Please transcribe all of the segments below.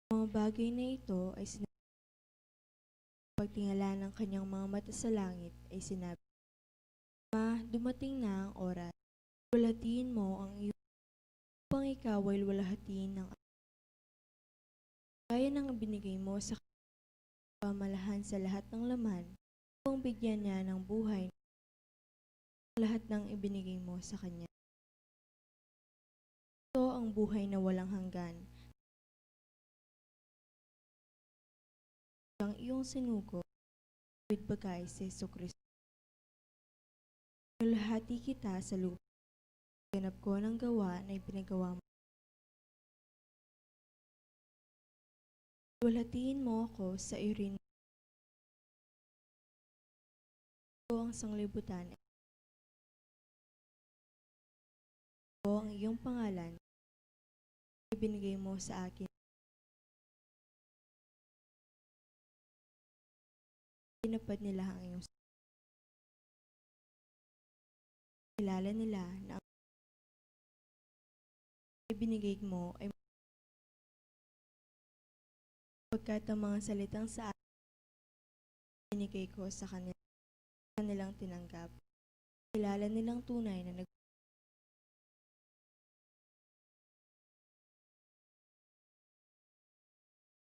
Ang mga bagay na ito ay sinabi pagtingala ng kanyang mga mata sa langit ay sinabi, Ma, dumating na ang oras. Luwalhatiin mo ang iyong upang ikaw ay luwalhatiin ng gaya ng binigay mo sa pamalahan sa lahat ng laman upang bigyan niya ng buhay lahat ng ibinigay mo sa kanya. Ito ang buhay na walang hanggan. Ang iyong sinugo, with bagay sa Jesucristo. Nulhati kita sa lupa. Ganap ko ng gawa na ipinagawa mo. Luwalhatiin mo ako sa iyo rin. Ito ang sanglibutan. Ito ang iyong pangalan. Ibinigay mo sa akin. Tinapad nila ang iyong kilala nila na ang ibinigay mo ay pagkat ang mga salitang sa akin binigay ko sa kanilang tinanggap. Kilala nilang tunay na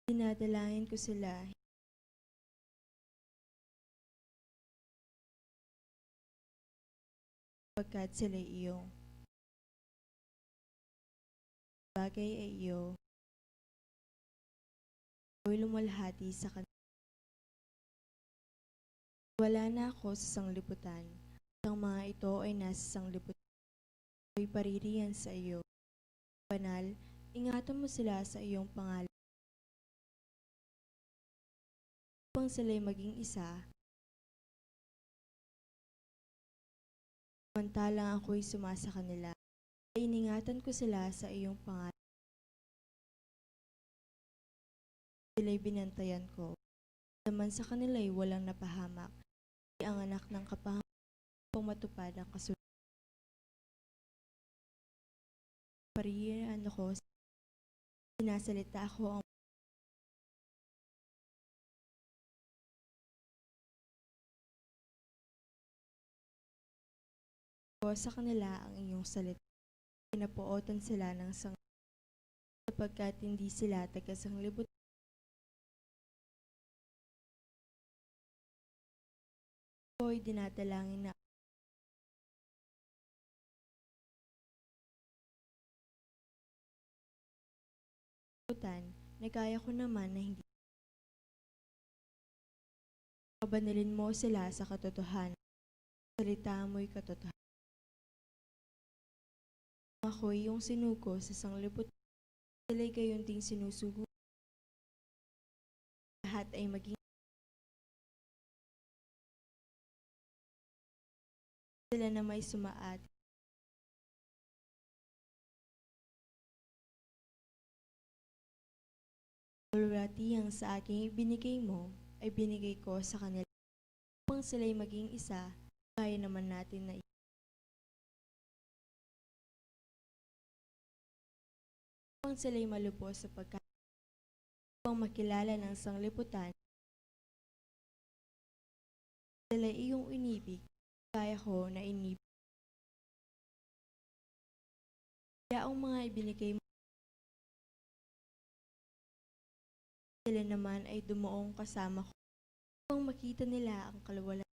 dinadalangin ko sila pagkat sila iyong bagay ay iyo. Ako'y lumalhati sa kanila. Wala na ako sa sanglibutan. Ang mga ito ay nasa sanglibutan. Ako'y paririyan sa iyo. Banal, ingatan mo sila sa iyong pangalan. Upang sila'y maging isa, samantalang ako'y sumasa kanila, ay iningatan ko sila sa iyong pangalan. Sila'y binantayan ko. Naman sa kanila'y walang napahamak. Ang anak ng kapahamak upang matupad ang kasulatan. Pariyaan ako, sinasalita ako ang sa kanila ang iyong salita. Pinapuotan sila ng sapagkat hindi sila taga-sanglibutan. Ako'y dinadalangin na na kaya ko naman na hindi. Pabanalin mo sila sa katotohanan. Salita mo'y katotohanan. Ako'y iyong sinuko sa sanglibutan. Sila'y gayon ding sinusugo. Lahat ay maging sila na may sumaat. Luwalhati ang sa aking ibinigay mo ay binigay ko sa kanila. Upang sila'y maging isa, kaya naman natin na upang sila'y malubos sa upang makilala ng sanglibutan. Sila'y iyong inibig, kaya ko na inibig. Kaya ang mga ibinigay mo, sila naman ay dumuong kasama ko upang makita nila ang kaluwalan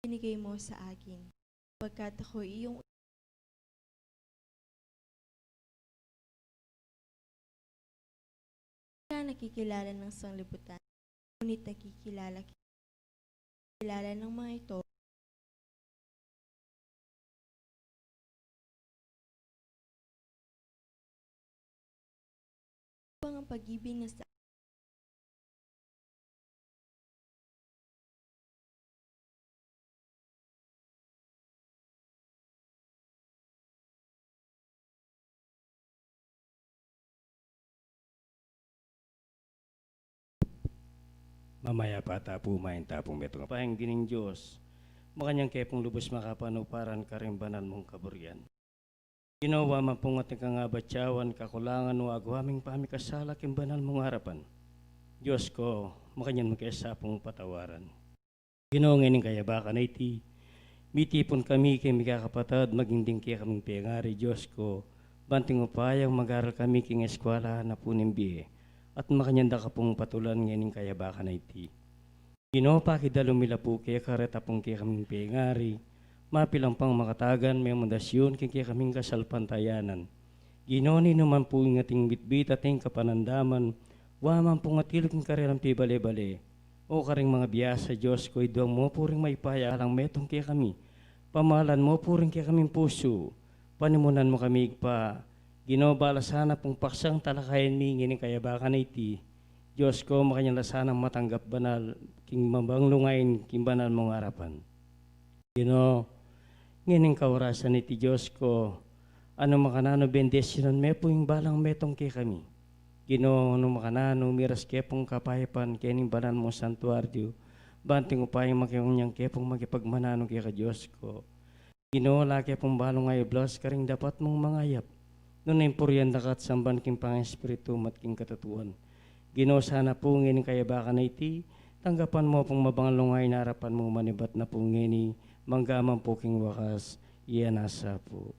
binigay mo sa akin, pagkat ako iyong nakikilala ng sanglibutan, ngunit nakikilala ng mga ito upang ang pag-ibig na sa Mamaya pa tapumain tapong metong pahing gining Diyos, makanyang kepong lubos makapanuparan karimbanan mong kaburyan. Ginawa man pong ating kangabatyawan, kakulangan o agwaming pamikasala kimbanal mong harapan. Diyos ko, makanyan mo kaysa pong patawaran. Ginoong kaya baka na iti, mitipon kami kay mikakapatad, maging din kaya kaming pengari, Diyos ko, banting upayang mag-aral kami king eskwela na puning biye, at makanyanda ka pong patulan ngayon kaya baka na iti. Ginoo pakidalumila po kaya kareta pong kaya kaming pengari, mapilang pang makatagan may mundasyon kaya kaming kasalpantayanan. Ginoo ni naman po ng ating bitbit ating kapanandaman, waman pong atilog ng karirang pibale-bale, o karing mga biyasa Diyos ko, iduang mo puring may paya lang metong kaya kami, pamahalan mo puring kaya kaming puso, panimunan mo kami pa, Ginoo bala sana pong paksang talakayan mi ngini kaya baka na iti, Diyos ko makanyang lasanang matanggap banal, king mabanglungain king banal mong harapan. Ginoo, ngining kaurasan iti Diyos ko, ano makanano bendesyonan me po yung balang metong kay kami. Ginoo, ano makanano miras kepong kapayapan kening banal mo santuario, banting upayang makiunyang kepong magipagmanano kaya ka Diyos ko. Ginoo, laki pong balong ay blas karing dapat mong mangayap. Noon ay puriyan dakat samban king pang-espiritu mat king katatuan. Ginoo, sana po ngini kaya baka na iti, tanggapan mo pong mabangalungay na harapan mong manibat na po ngini, manggaman po king wakas, iyan asa po.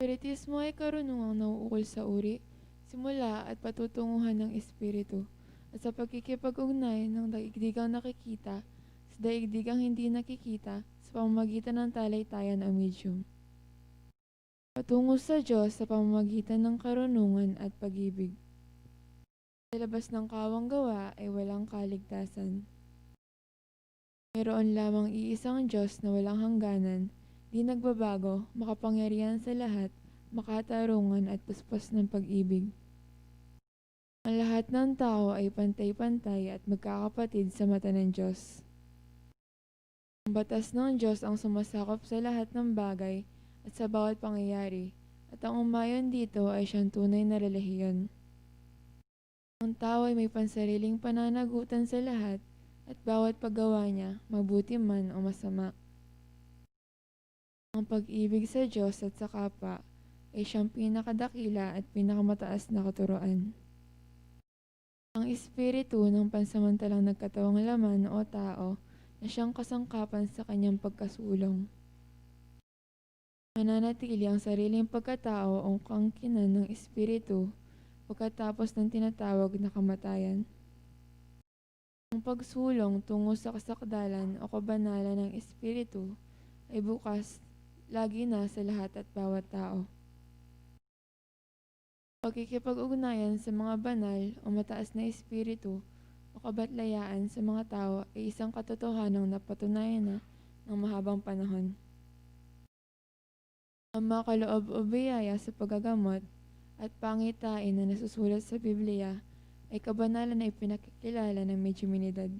Espiritismo ay karunungang nauukol sa uri, simula at patutunguhan ng espiritu at sa pagkikipag-ugnay ng daigdigang nakikita sa daigdigang hindi nakikita sa pamamagitan ng talaytayan o medium. Patungo sa Diyos sa pamamagitan ng karunungan at pag-ibig. Sa labas ng kawang gawa ay walang kaligtasan. Mayroon lamang iisang Diyos na walang hangganan, di nagbabago, makapangyarihan sa lahat, makatarungan at puspas ng pag-ibig. Ang lahat ng tao ay pantay-pantay at magkakapatid sa mata ng Diyos. Ang batas ng Diyos ang sumasakop sa lahat ng bagay at sa bawat pangyayari, at ang umayon dito ay siyang tunay na relihiyon. Ang tao ay may pansariling pananagutan sa lahat, at bawat paggawa niya, mabuti man o masama. Ang pag-ibig sa Diyos at sa kapwa ay siyang pinakadakila at pinakamataas na katuroan. Ang espiritu ng pansamantalang nagkatawang laman o tao na siyang kasangkapan sa kanyang pagkasulong. Mananatili ang sariling pagkatao o kangkinan ng espiritu pagkatapos ng tinatawag na kamatayan. Ang pagsulong tungo sa kasakdalan o kabanalan ng espiritu ay bukas lagi na sa lahat at bawat tao. Pagkikipag-ugnayan sa mga banal o mataas na espiritu o kabatlayaan sa mga tao ay isang katotohanang napatunayan na ng mahabang panahon. Ang makaloob o biyaya sa paggagamot at pangitain na nasusulat sa Biblia ay kabanalan na ipinakikilala ng Medjuminidad.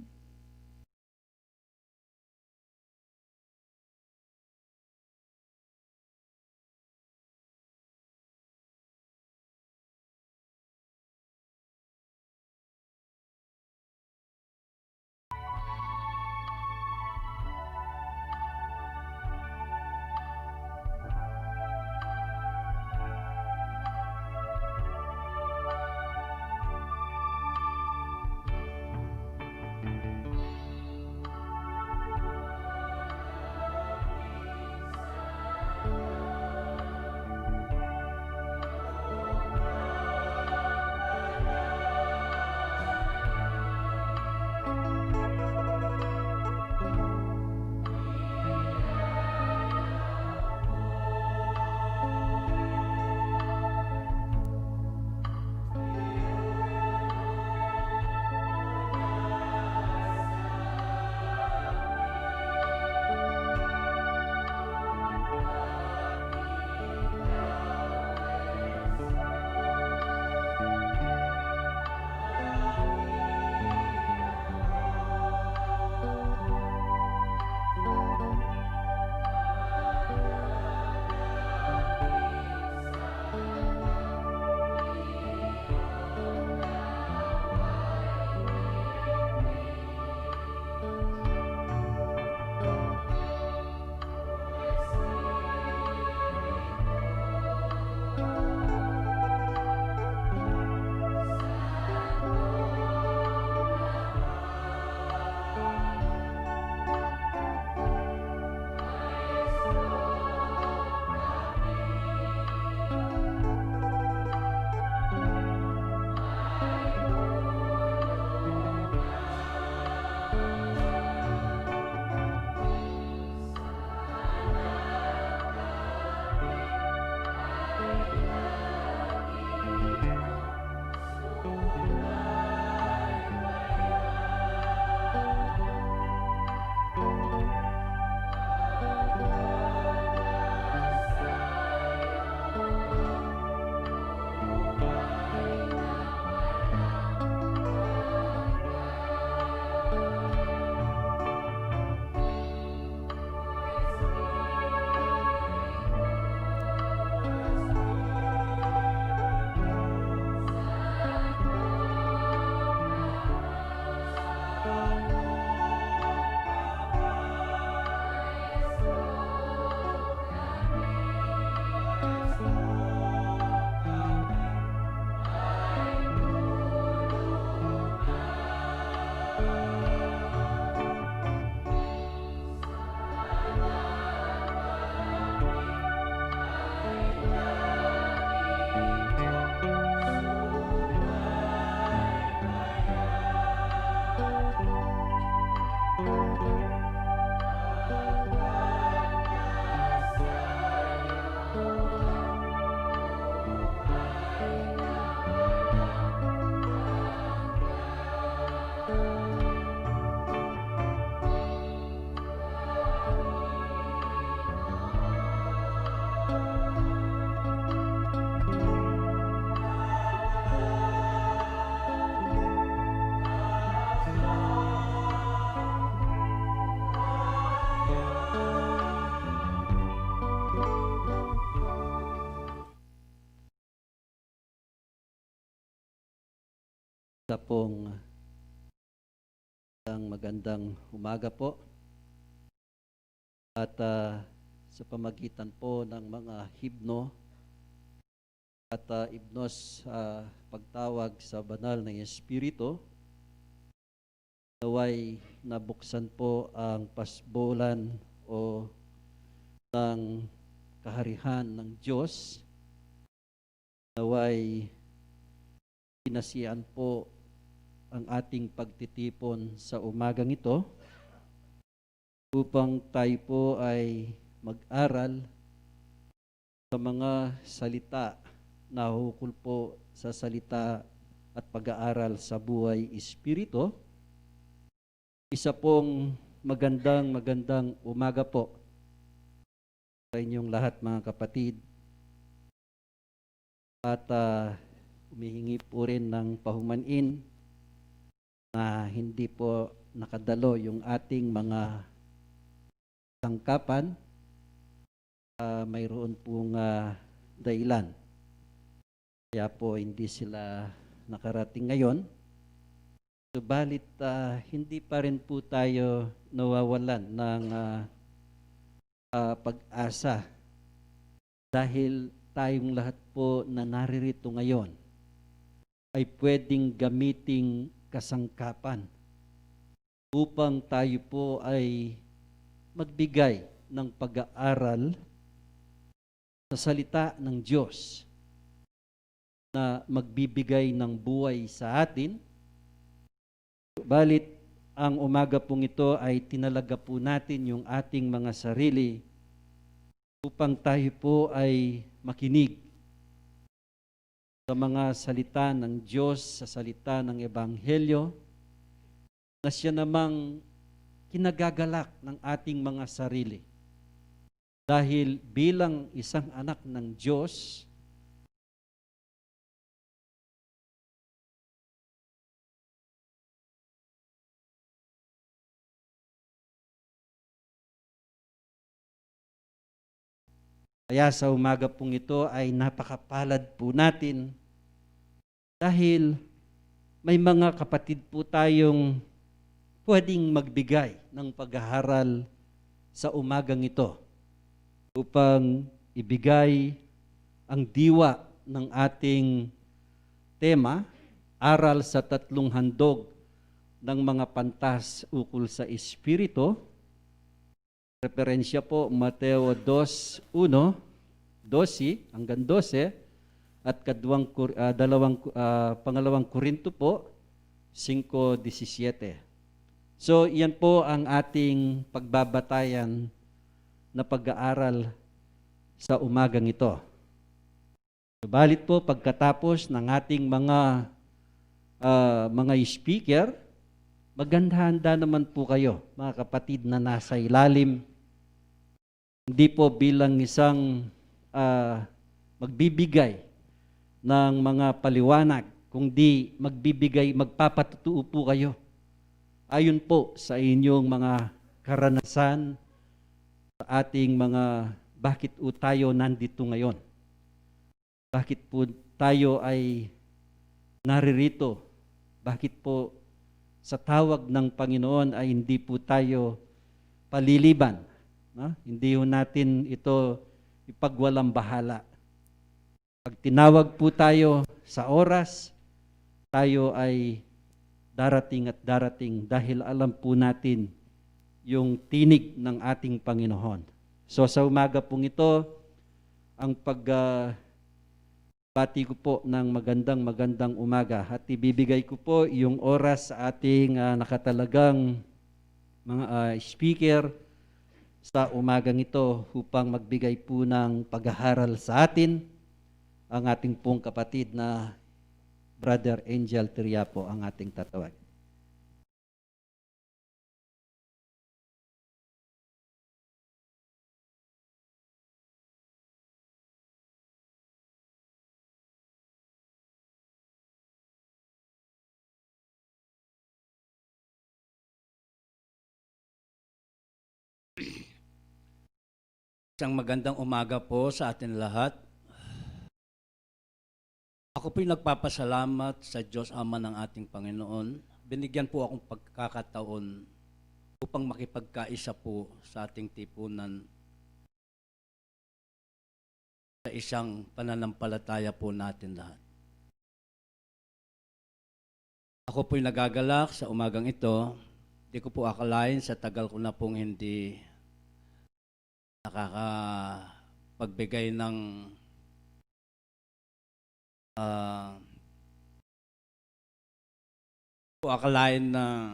Sa pong magandang umaga po at sa pamagitan po ng mga himno at ibnos pagtawag sa banal na Espiritu, naway nabuksan po ang pasbolan o ng kaharihan ng Diyos, naway pinasian po ang ating pagtitipon sa umagang ito upang tayo po ay mag-aral sa mga salita na hukol po sa salita at pag-aaral sa buhay espiritu. Isa pong magandang umaga po sa inyong lahat, mga kapatid. At humihingi po rin ng pahumanin na hindi po nakadalo yung ating mga sangkapan. Mayroon pong dahilan. Kaya po hindi sila nakarating ngayon. Subalit hindi pa rin po tayo nawawalan ng pag-asa dahil tayong lahat po na naririto ngayon ay pwedeng gamiting kasangkapan upang tayo po ay magbigay ng pag-aaral sa salita ng Diyos na magbibigay ng buhay sa atin. Balit ang umaga pong ito ay tinalaga po natin yung ating mga sarili upang tayo po ay makinig sa mga salita ng Diyos, sa salita ng Ebanghelyo, na siya namang kinagagalak ng ating mga sarili. Dahil bilang isang anak ng Diyos, kaya sa umaga pong ito ay napakapalad po natin dahil may mga kapatid po tayong pwedeng magbigay ng pag-aaral sa umagang ito upang ibigay ang diwa ng ating tema, aral sa tatlong handog ng mga pantas ukol sa Espiritu. Referensya po Mateo 2:1, 12 hanggang 12 at pangalawang Korinto po 5:17. So iyan po ang ating pagbabatayan na pag-aaral sa umagang ito. Subalit po pagkatapos ng ating mga speaker, maghanda naman po kayo, mga kapatid na nasa ilalim. Hindi po bilang isang magbibigay ng mga paliwanag, kundi magpapatutuo po kayo ayon po sa inyong mga karanasan, sa ating mga bakit po tayo nandito ngayon. Bakit po tayo ay naririto? Bakit po sa tawag ng Panginoon ay hindi po tayo paliliban? No? Hindi ho natin ito ipagwalang bahala. Pag tinawag po tayo sa oras, tayo ay darating at darating dahil alam po natin yung tinig ng ating Panginoon. So sa umaga pong ito, ang pagbati ko po ng magandang umaga at ibibigay ko po yung oras sa ating nakatalagang mga speaker sa umagang ito upang magbigay po ng pag-aaral sa atin ang ating pong kapatid na Brother Angel Tiriapo ang ating tatawag. Isang magandang umaga po sa atin lahat. Ako po'y nagpapasalamat sa Diyos Ama ng ating Panginoon. Binigyan po akong pagkakataon upang makipagkaisa po sa ating tipunan sa isang pananampalataya po natin lahat. Ako po'y nagagalak sa umagang ito. Di ko po akalain sa tagal ko na pong hindi nakakapagbigay ng po akalain na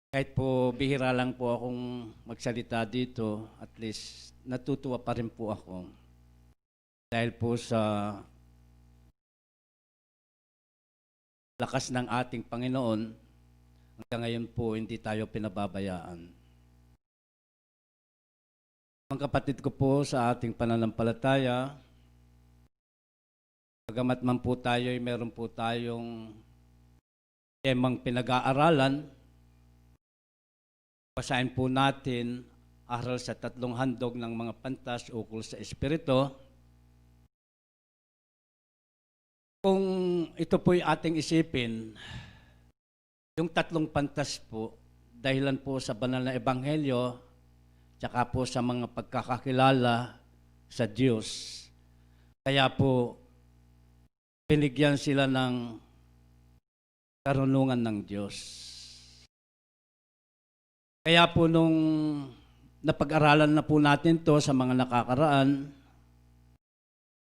kahit po bihira lang po akong magsalita dito, at least natutuwa pa rin po ako. Dahil po sa lakas ng ating Panginoon, hanggang ngayon po hindi tayo pinababayaan. Mga kapatid ko po sa ating pananampalataya, bagamat man po tayo ay meron po tayong temang pinag-aaralan, basahin po natin aral sa 3 handog ng mga pantas ukol sa Espiritu. Kung ito po'y ating isipin, yung 3 pantas po, dahilan po sa banal na ebanghelyo, tsaka po sa mga pagkakakilala sa Diyos. Kaya po, binigyan sila ng karunungan ng Diyos. Kaya po nung napag-aralan na po natin to sa mga nakakaraan,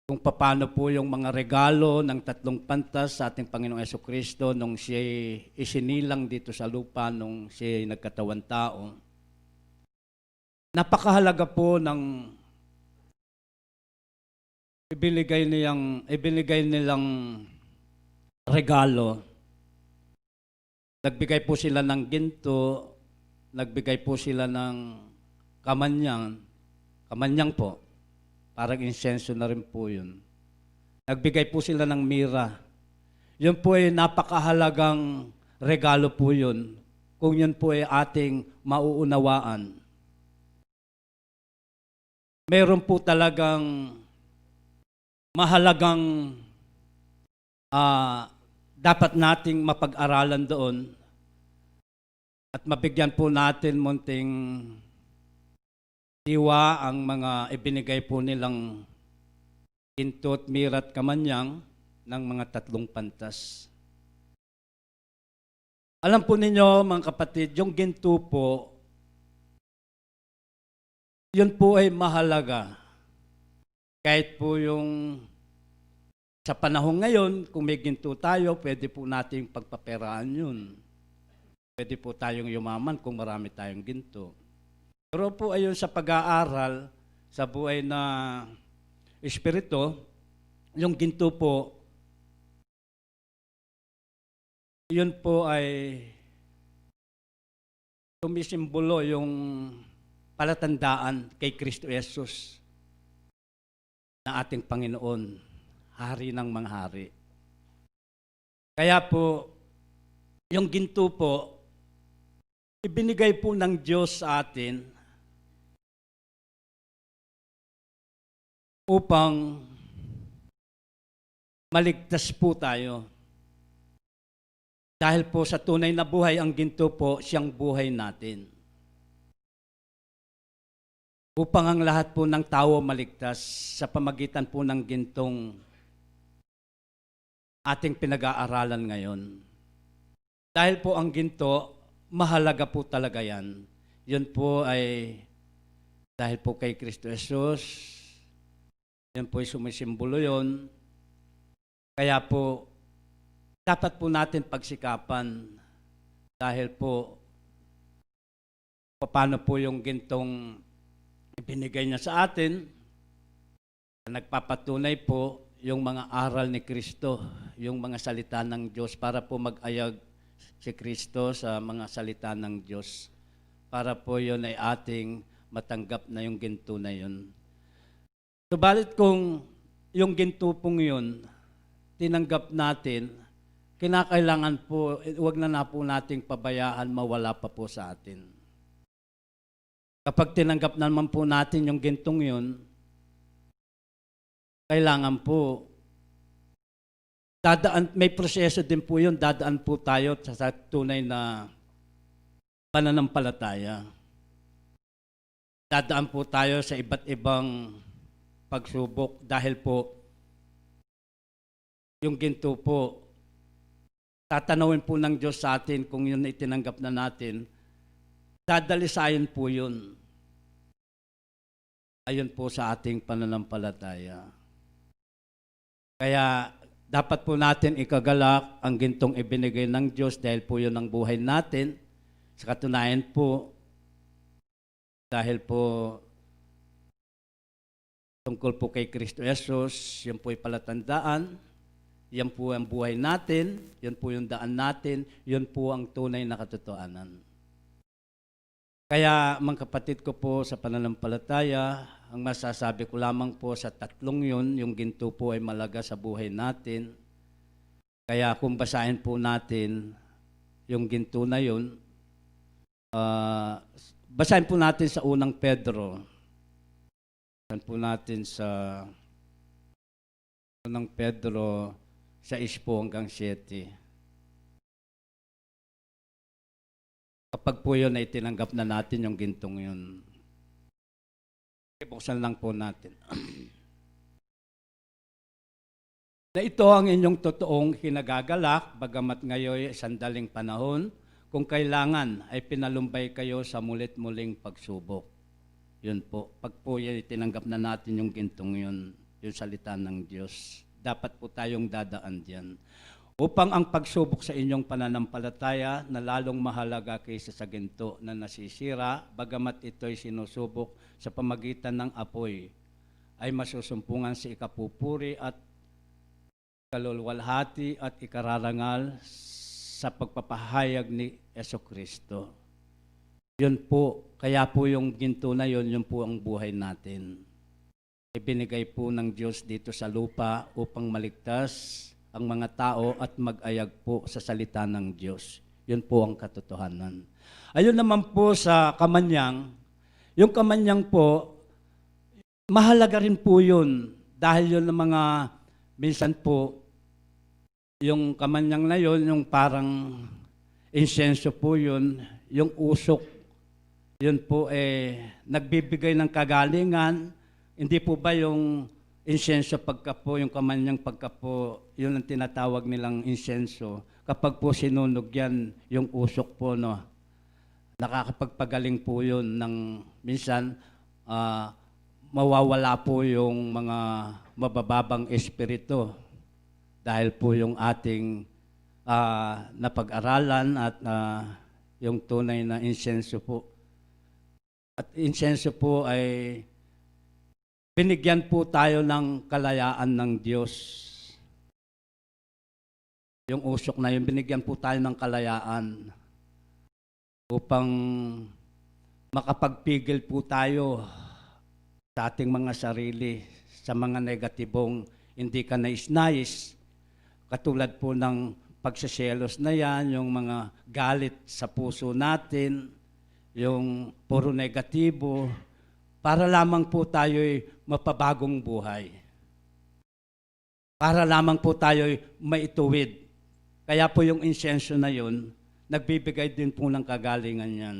kung paano po yung mga regalo ng 3 pantas sa ating Panginoong Jesucristo nung siya isinilang dito sa lupa, nung siya nagkatawang tao. Napakahalaga po ng ibinigay nilang regalo. Nagbigay po sila ng ginto, nagbigay po sila ng kamanyang po, parang insenso na rin po yun. Nagbigay po sila ng mira. Yun po ay napakahalagang regalo po yun, kung yun po ay ating mauunawaan. Meron po talagang mahalagang dapat nating mapag-aralan doon at mabigyan po natin munting diwa ang mga ibinigay po nilang ginto at mira at kamanyang ng mga 3 pantas. Alam po ninyo mga kapatid, yung ginto po, yun po ay mahalaga. Kahit po yung sa panahon ngayon, kung may ginto tayo, pwede po nating pagpaperaan yun. Pwede po tayong yumaman kung marami tayong ginto. Pero po ayun sa pag-aaral, sa buhay na espiritu, yung ginto po, yun po ay sumisimbolo yung palatandaan kay Kristo Jesus na ating Panginoon. Hari ng mga hari. Kaya po, yung ginto po, ibinigay po ng Diyos sa atin upang maligtas po tayo. Dahil po sa tunay na buhay, ang ginto po, siyang buhay natin. Upang ang lahat po ng tao maligtas sa pamagitan po ng gintong ating pinag-aaralan ngayon. Dahil po ang ginto, mahalaga po talaga yan. Yun po ay dahil po kay Kristo Jesus, yun po ay sumisimbolo yun. Kaya po, dapat po natin pagsikapan dahil po paano po yung gintong ibinigay niya sa atin, nagpapatunay po yung mga aral ni Kristo, yung mga salita ng Diyos para po mag-ayag si Kristo sa mga salita ng Diyos. Para po yun ay ating matanggap na yung ginto na yun. Subalit kung yung ginto pong yun, tinanggap natin, kinakailangan po, wag na po nating pabayaan mawala pa po sa atin. Kapag tinanggap naman po natin yung gintong yun, kailangan po may proseso din po yun, dadaan po tayo sa tunay na pananampalataya. Dadaan po tayo sa iba't ibang pagsubok dahil po yung ginto po, tatanawin po ng Diyos sa atin kung yun ay tinanggap na natin, dadalisayan po yun. Ayun po sa ating pananampalataya. Kaya dapat po natin ikagalak ang gintong ibinigay ng Diyos dahil po yun ang buhay natin. Sa katunayan po, dahil po tungkol po kay Kristo Jesus, yun po ay palatandaan, yan po ang buhay natin, yun po yung daan natin, yun po ang tunay na katotohanan. Kaya mga kapatid ko po sa pananampalataya, ang masasabi ko lamang po sa tatlong yun, yung ginto po ay malaga sa buhay natin. Kaya kung basahin po natin yung ginto na yun, basahin po natin sa unang Pedro. Basahin po natin sa unang Pedro 6 po hanggang 7. Kapag po yun ay tinanggap na natin yung gintong yun. Buksan lang po natin. Na ito ang inyong totoong hinagagalak, bagamat ngayon ay sandaling panahon, kung kailangan ay pinalumbay kayo sa mulit-muling pagsubok. Yun po. Pag po yun, tinanggap na natin yung gintong yun, yung salita ng Diyos. Dapat po tayong dadaan diyan. Upang ang pagsubok sa inyong pananampalataya na lalong mahalaga kaysa sa ginto na nasisira, bagamat ito'y sinusubok sa pamagitan ng apoy, ay masusumpungan sa ikapupuri at kalulwalhati at ikararangal sa pagpapahayag ni Jesucristo. Yun po, kaya po yung ginto na yun, yun po ang buhay natin. Ibinigay po ng Diyos dito sa lupa upang maligtas ang mga tao at mag-ayag po sa salita ng Diyos. Yun po ang katotohanan. Ayun naman po sa kamanyang, yung kamanyang po, mahalaga rin po yun dahil yun ang mga, minsan po, yung kamanyang na yun, yung parang insenso po yun, yung usok, yun po nagbibigay ng kagalingan, hindi po ba yung insenso pagka po, yung kamanyang pagka po, yun ang tinatawag nilang insenso. Kapag po sinunog yan, yung usok po, no, nakakapagpagaling po yun ng minsan, mawawala po yung mga mabababang espiritu dahil po yung ating napag-aralan at yung tunay na insenso po. At insenso po ay binigyan po tayo ng kalayaan ng Diyos. Yung usok na yun, binigyan po tayo ng kalayaan upang makapagpigil po tayo sa ating mga sarili, sa mga negatibong hindi ka nais-nais. Katulad po ng pagsaselos na yan, yung mga galit sa puso natin, yung puro negatibo, para lamang po tayo'y mapabagong buhay. Para lamang po tayo'y maituwid. Kaya po yung insenso na yun, nagbibigay din po ng kagalingan yan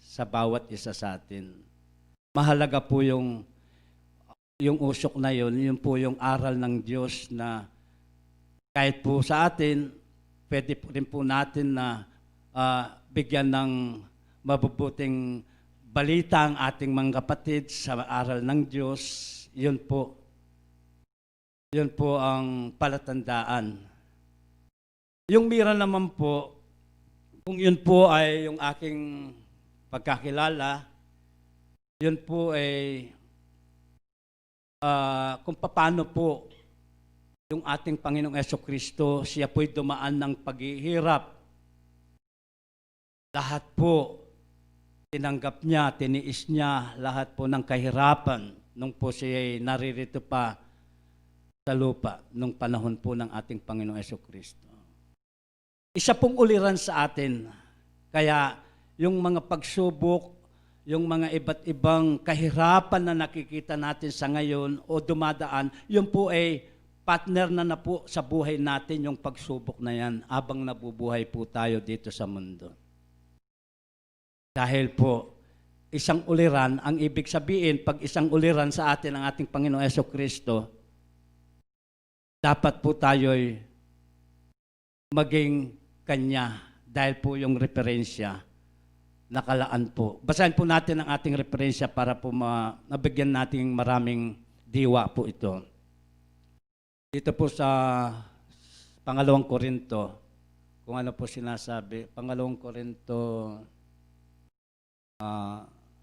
sa bawat isa sa atin. Mahalaga po yung usok na yun po yung aral ng Diyos na kahit po sa atin, pwede rin po natin na bigyan ng mabubuting balita ang ating mga kapatid sa aral ng Diyos. Yun po ang palatandaan. Yung mira naman po, kung yun po ay yung aking pagkakilala, yun po ay kung paano po yung ating Panginoong Jesucristo, siya po'y dumaan ng paghihirap. Lahat po, tinanggap niya, tiniis niya lahat po ng kahirapan nung po siya naririto pa sa lupa nung panahon po ng ating Panginoong Jesucristo. Isa pong uliran sa atin. Kaya yung mga pagsubok, yung mga iba't ibang kahirapan na nakikita natin sa ngayon o dumadaan, yun po ay partner na po sa buhay natin yung pagsubok na yan habang nabubuhay po tayo dito sa mundo. Dahil po, isang uliran, ang ibig sabihin, pag isang uliran sa atin ng ating Panginoong Jesucristo, dapat po tayo'y maging Kanya dahil po yung referensya nakalaan po. Basahin po natin ang ating referensya para po mabigyan natin maraming diwa po ito. Dito po sa Pangalawang Korinto, kung ano po sinasabi, Pangalawang Korinto,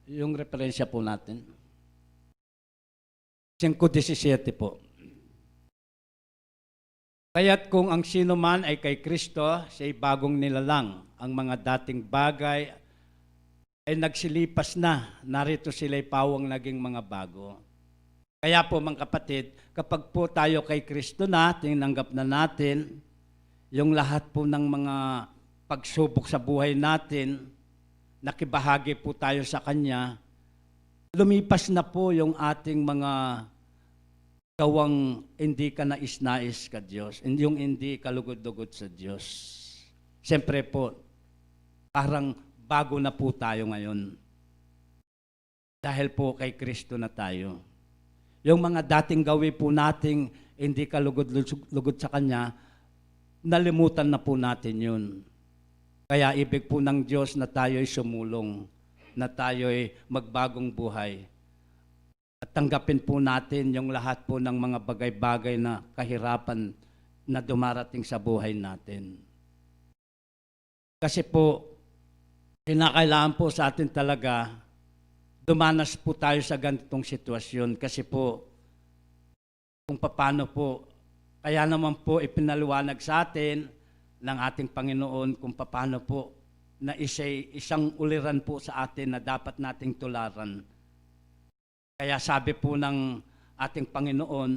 yung referensya po natin. 5:17 po. Kaya't kung ang sino man ay kay Kristo, siya'y bagong nilalang. Ang mga dating bagay ay nagsilipas na. Narito sila'y pawang naging mga bago. Kaya po mga kapatid, kapag po tayo kay Kristo na, tinanggap na natin yung lahat po ng mga pagsubok sa buhay natin, nakibahagi po tayo sa Kanya, lumipas na po yung ating mga gawang hindi ka nais-nais ka Diyos, yung hindi kalugod-lugod sa Diyos. Siyempre po, parang bago na po tayo ngayon. Dahil po kay Kristo na tayo. Yung mga dating gawi po nating hindi kalugod-lugod sa Kanya, nalimutan na po natin yun. Kaya ibig po ng Diyos na tayo'y sumulong, na tayo'y magbagong buhay. At tanggapin po natin yung lahat po ng mga bagay-bagay na kahirapan na dumarating sa buhay natin. Kasi po, kinakailangan po sa atin talaga, dumanas po tayo sa ganitong sitwasyon. Kasi po, kung paano po, kaya naman po ipinaliwanag sa atin ng ating Panginoon kung paano po na isang uliran po sa atin na dapat nating tularan. Kaya sabi po ng ating Panginoon,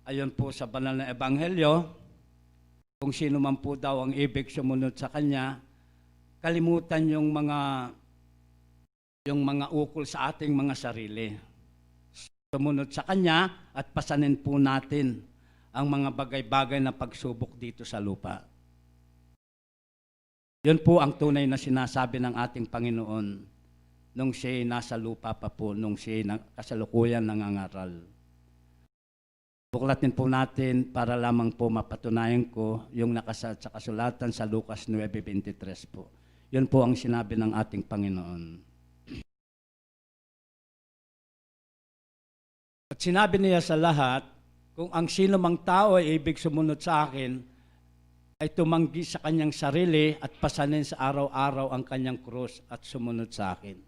ayon po sa banal na Ebanghelyo, kung sino man po daw ang ibig sumunod sa Kanya, kalimutan yung mga ukol sa ating mga sarili. Sumunod sa Kanya at pasanin po natin ang mga bagay-bagay na pagsubok dito sa lupa. Yun po ang tunay na sinasabi ng ating Panginoon nung siya'y nasa lupa pa po, nung siya'y kasalukuyan nangangaral. Buklatin po natin para lamang po mapatunayan ko yung nakasaad sa kasulatan sa Lucas 9:23 po. Yun po ang sinabi ng ating Panginoon. At sinabi niya sa lahat, kung ang sino mang tao ay ibig sumunod sa akin, ay tumanggi sa kanyang sarili at pasanin sa araw-araw ang kanyang krus at sumunod sa akin.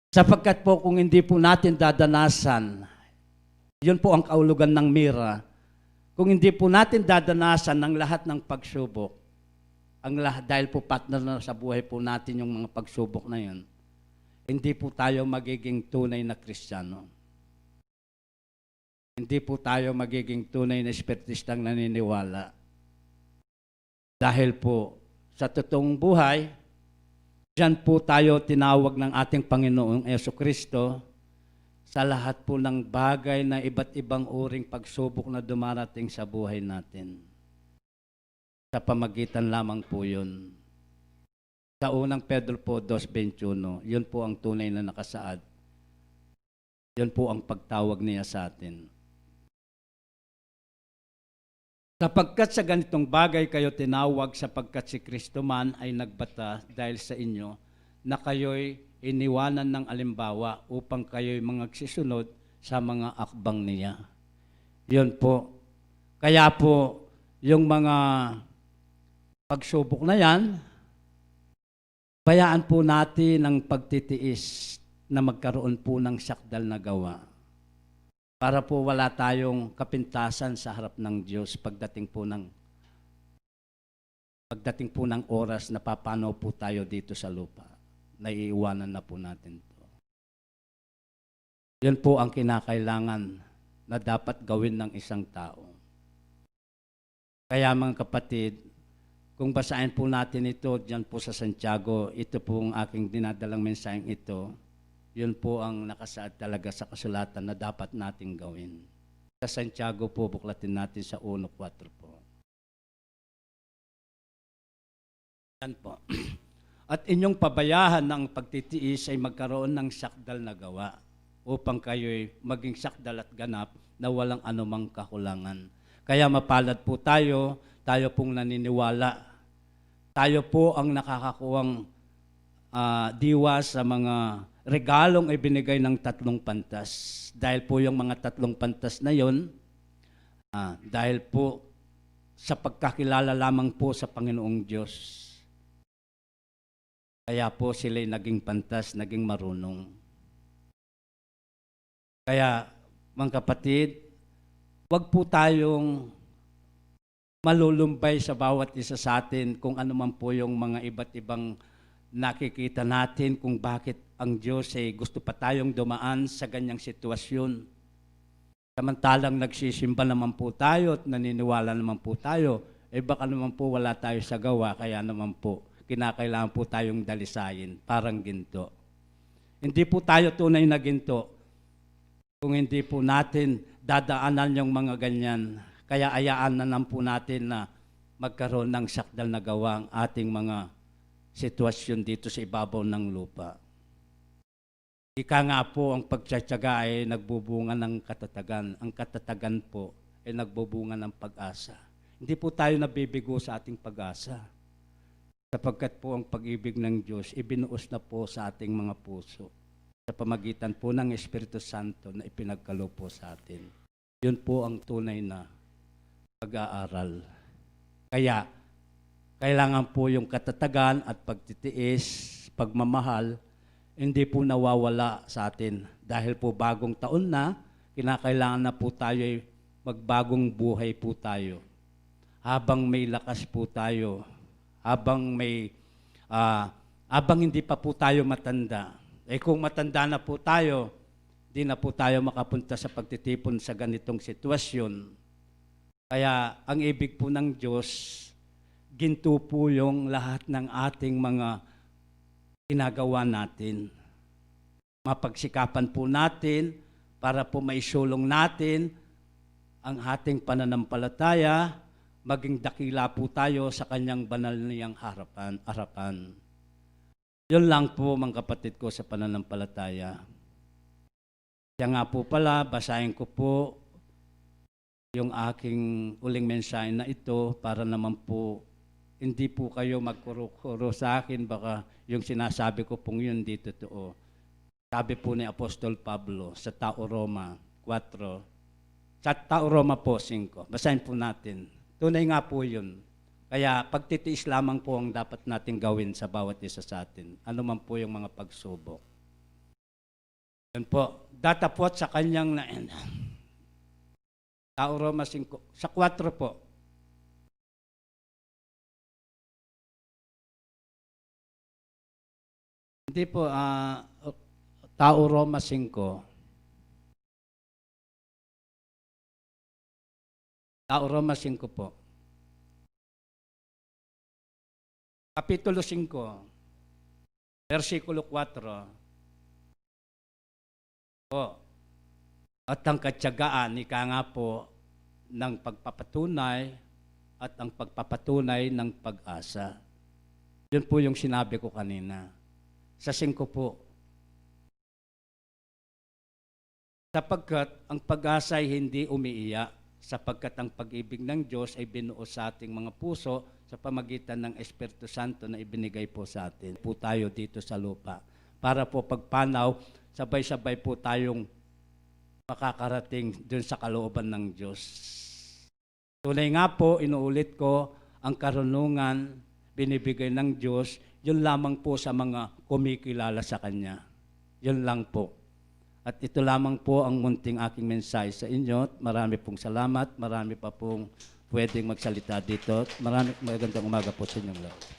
Sapagkat po kung hindi po natin dadanasan, yun po ang kaulugan ng mira, kung hindi po natin dadanasan ng lahat ng pagsubok, dahil po partner na sa buhay po natin yung mga pagsubok na yun, hindi po tayo magiging tunay na Kristiyano. Hindi po tayo magiging tunay na espiritistang naniniwala. Dahil po sa totoong buhay, diyan po tayo tinawag ng ating Panginoong Jesucristo sa lahat po ng bagay na iba't ibang uring pagsubok na dumarating sa buhay natin. Sa pamagitan lamang po yun. Sa unang Pedro po 2:21, yun po ang tunay na nakasaad. Yun po ang pagtawag niya sa atin. Sapagkat sa ganitong bagay kayo tinawag sapagkat si Kristo man ay nagbata dahil sa inyo na kayo'y iniwanan ng alimbawa upang kayo'y magsisunod sa mga akbang niya. Yun po. Kaya po, yung mga pagsubok na yan, bayaan po natin ang pagtitiis na magkaroon po ng sakdal na gawa. Para po wala tayong kapintasan sa harap ng Diyos pagdating po ng oras na papanaw po tayo dito sa lupa. Naiiwanan na po natin to. Yan po ang kinakailangan na dapat gawin ng isang tao. Kaya mga kapatid, kung basahin po natin ito diyan po sa Santiago, ito po ang aking dinadalang mensaheng ito. Yun po ang nakasaad talaga sa kasulatan na dapat nating gawin. Sa Santiago po, buklatin natin sa 1:4 po. Yan po. At inyong pabayahan ng pagtitiis ay magkaroon ng sakdal na gawa upang kayo'y maging sakdal at ganap na walang anumang kakulangan. Kaya mapalad po tayo pong naniniwala. Tayo po ang nakakakuwang diwa sa mga regalong ibinigay ng 3 pantas. Dahil po yung mga 3 pantas na yon, dahil po sa pagkakilala lamang po sa Panginoong Diyos. Kaya po sila'y naging pantas, naging marunong. Kaya, mga kapatid, huwag po tayong malulumbay sa bawat isa sa atin kung ano man po yung mga iba't ibang nakikita natin kung bakit ang Diyos ay gusto pa tayong dumaan sa ganyang sitwasyon. Samantalang nagsisimba naman po tayo at naniniwala naman po tayo, baka naman po wala tayo sa gawa, kaya naman po kinakailangan po tayong dalisayin, parang ginto. Hindi po tayo tunay na ginto kung hindi po natin dadaanan yung mga ganyan. Kaya ayaan na lang po natin na magkaroon ng sakdal na gawa ang ating mga sitwasyon dito sa ibabaw ng lupa. Ika nga po, ang pagtsatsaga ay nagbubunga ng katatagan. Ang katatagan po ay nagbubunga ng pag-asa. Hindi po tayo nabibigo sa ating pag-asa. Sapagkat po ang pag-ibig ng Diyos, ibinuos na po sa ating mga puso sa pamagitan po ng Espiritu Santo na ipinagkaloob po sa atin. Yun po ang tunay na pag-aaral. Kaya, kailangan po yung katatagan at pagtitiis, pagmamahal, hindi po nawawala sa atin. Dahil po bagong taon na, kinakailangan na po tayo magbagong buhay po tayo. Habang may lakas po tayo, habang hindi pa po tayo matanda. Kung matanda na po tayo, di na po tayo makapunta sa pagtitipon sa ganitong sitwasyon. Kaya ang ibig po ng Diyos, ginto po yung lahat ng ating mga ginagawa natin. Mapagsikapan po natin para po maisulong natin ang ating pananampalataya, maging dakila po tayo sa kanyang banal niyang harapan. Yun lang po, mga kapatid ko, sa pananampalataya. Kaya nga po pala, basahin ko po yung aking uling mensahe na ito para naman po hindi po kayo magkuro-kuro sa akin, baka yung sinasabi ko pong yun di totoo. Sabi po ni Apostol Pablo sa Tao Roma 4, sa Tao Roma po 5, basahin po natin. Tunay nga po yun. Kaya pagtitiis lamang po ang dapat natin gawin sa bawat isa sa atin. Ano man po yung mga pagsubok. Yun po. Datapot sa kanyang Tao Roma 5, sa 4 po. Hindi po, Tao Roma 5. Tao Roma 5 po. Kapitulo 5, versikulo 4. Po. At ang katyagaan, ika nga po, ng pagpapatunay at ang pagpapatunay ng pag-asa. Yun po yung sinabi ko kanina. Sa 5 po. Sapagkat ang pag-asa ay hindi umiiyak, sapagkat ang pag-ibig ng Diyos ay binuo sa ating mga puso sa pamagitan ng Espiritu Santo na ibinigay po sa atin. Po tayo dito sa lupa. Para po pagpanaw, sabay-sabay po tayong makakarating dun sa kalooban ng Diyos. Tunay nga po, inuulit ko, ang karunungan binibigay ng Diyos, yun lamang po sa mga kumikilala sa Kanya. Yun lang po. At ito lamang po ang munting aking mensahe sa inyo. Marami pong salamat. Marami pa pong pwedeng magsalita dito. Magandang umaga po sa inyong lahat.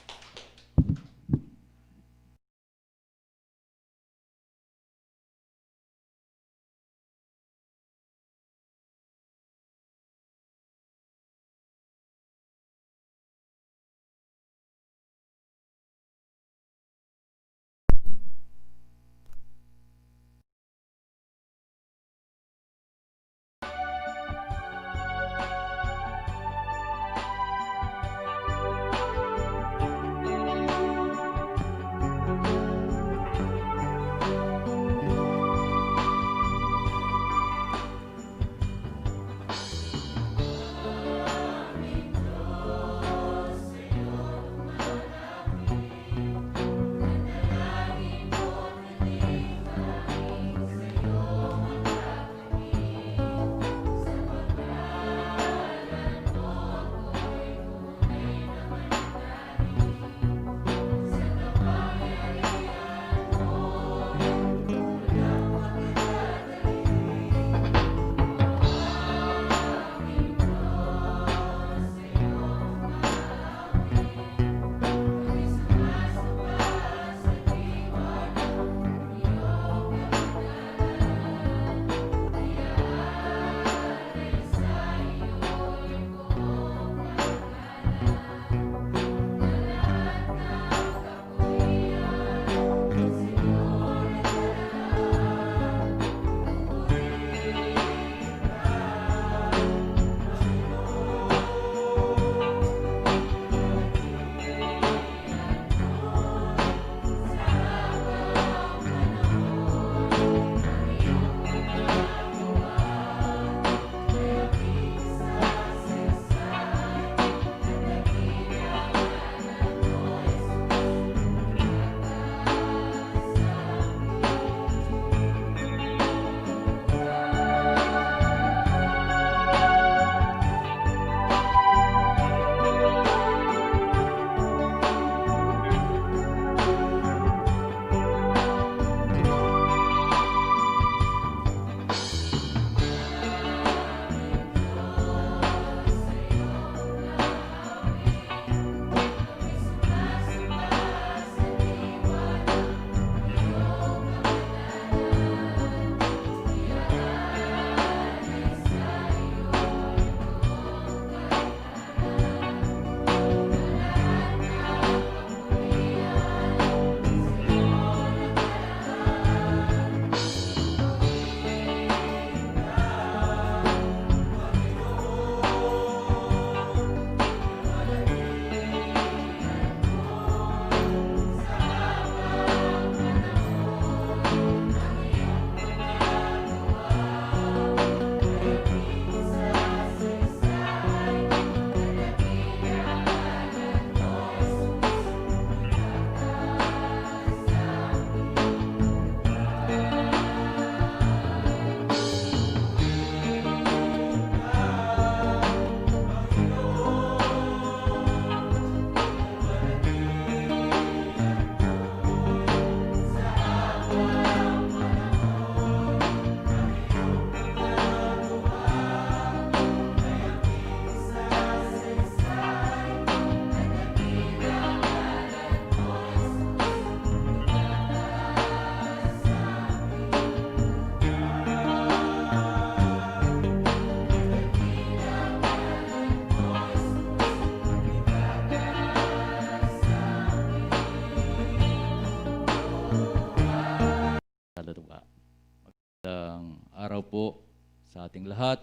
sa ating lahat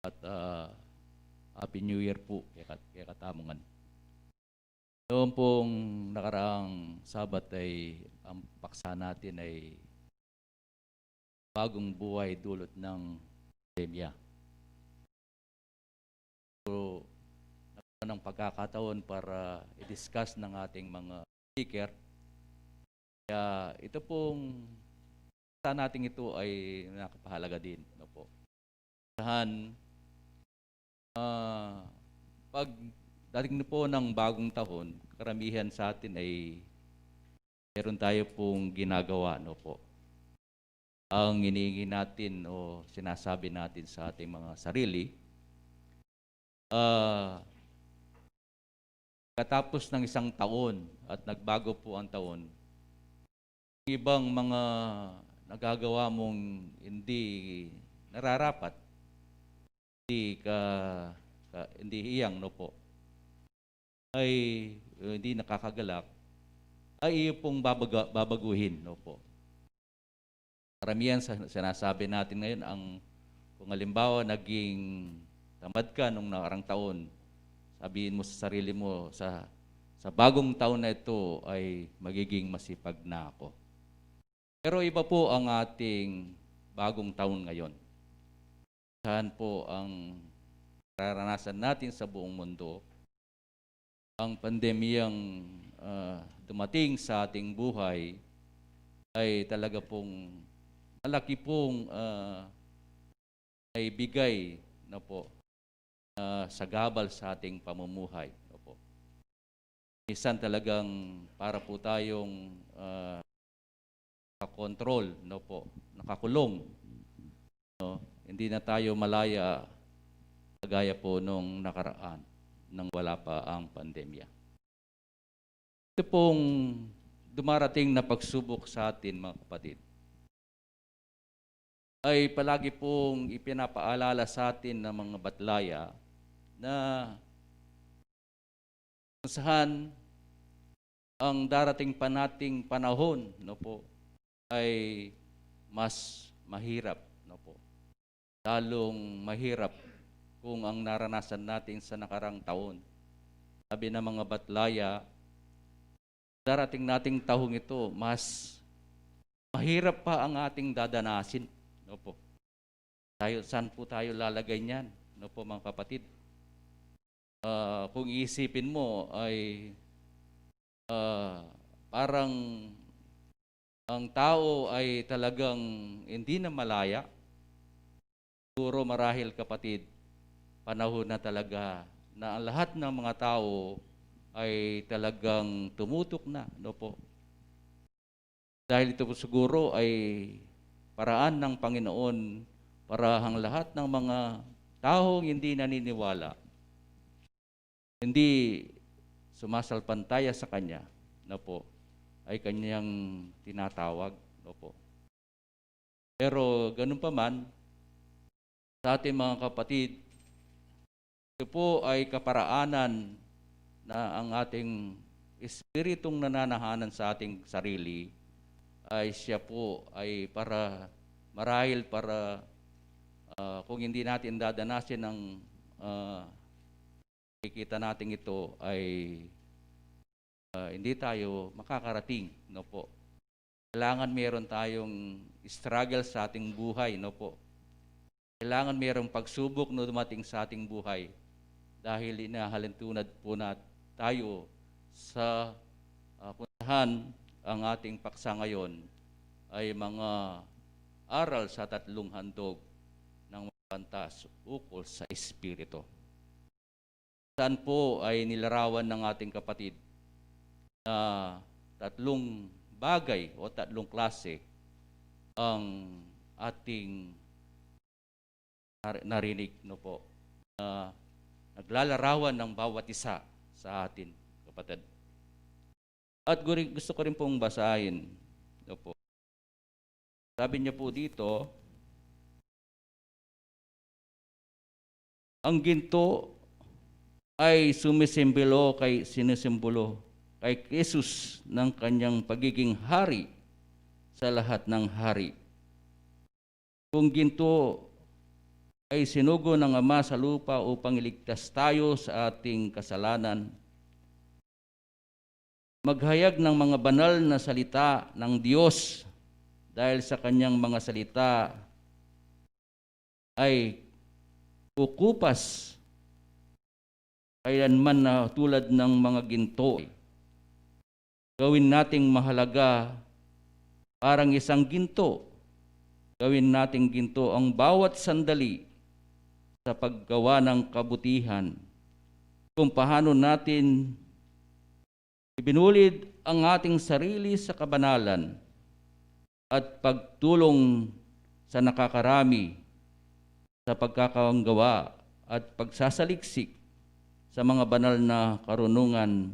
at Happy New Year po kay Katamungan. Noong pong nakaraang Sabat ay ang paksa natin ay bagong buhay dulot ng pandemya. So, nagkaroon ng pagkakataon para i-discuss ng ating mga speaker. Kaya ito pong paksa natin ito ay nakapahalaga din. No po. Saan pag dating na po ng bagong taon, karamihan sa atin ay meron tayo pong ginagawa, no po. Ang hinihingi natin o sinasabi natin sa ating mga sarili, katapos ng isang taon at nagbago po ang taon, ibang mga nagagawa mong hindi nararapat, hindi iyang, no po, ay hindi nakakagalak, ay iyo pong babaguhin, no po. Karamihan sinasabi natin ngayon, kung halimbawa naging tamad ka nung nakarang taon, sabihin mo sa sarili mo, sa bagong taon na ito ay magiging masipag na ako. Pero iba po ang ating bagong taon ngayon. Saan po ang nararanasan natin sa buong mundo, ang pandemyang dumating sa ating buhay ay talaga pong malaki pong ay bigay na po sagabal sa ating pamumuhay. No po. Minsan talagang para po tayong nakakontrol, no po, nakakulong. No? Hindi na tayo malaya kagaya po nung nakaraan nang wala pa ang pandemya. Ito pong dumarating na pagsubok sa atin, mga kapatid, ay palagi pong ipinapaalala sa atin ng mga batlaya na kung saan ang darating pa nating panahon, no po, ay mas mahirap, no po. Lalong mahirap kung ang naranasan natin sa nakarang taon. Sabi ng mga batlaya, darating nating taong ito, mas mahirap pa ang ating dadanasin. No po. Saan po tayo lalagay niyan? No po, mga kapatid. Kung iisipin mo ay parang ang tao ay talagang hindi na malaya. Siguro marahil, kapatid, panahon na talaga na ang lahat ng mga tao ay talagang tumutok na, no po. Dahil ito po siguro ay paraan ng Panginoon para ang lahat ng mga taong hindi naniniwala, hindi sumasalpantaya sa Kanya, no po, ay Kanyang tinatawag, no po. Pero ganun pa man, sa ating mga kapatid, ito po ay kaparaanan na ang ating espiritong nananahanan sa ating sarili ay siya po ay para marahil para kung hindi natin dadanasin ng kikita natin ito ay hindi tayo makakarating, no po. Kailangan meron tayong struggle sa ating buhay, no po. Kailangan mayroong pagsubok na dumating sa ating buhay dahil inahalintunad po na tayo sa puntahan. Ang ating paksa ngayon ay mga aral sa 3 handog ng mga pantas ukol sa Espiritu. Saan po ay nilarawan ng ating kapatid na 3 bagay o 3 klase ang ating narinig, no po, na naglalarawan ng bawat isa sa atin, kapatid. At gusto ko rin pong basahin, no po. Sabi niya po dito, ang ginto ay sinisimbolo kay Jesus ng kanyang pagiging hari sa lahat ng hari. Kung ginto ay sinugo ng Ama sa lupa upang iligtas tayo sa ating kasalanan. Maghayag ng mga banal na salita ng Diyos dahil sa kanyang mga salita ay kukupas kailanman na tulad ng mga ginto. Gawin nating mahalaga parang isang ginto. Gawin nating ginto ang bawat sandali sa paggawa ng kabutihan. Kung paano natin ibinulid ang ating sarili sa kabanalan at pagtulong sa nakakarami sa pagkakagawa at pagsasaliksik sa mga banal na karunungan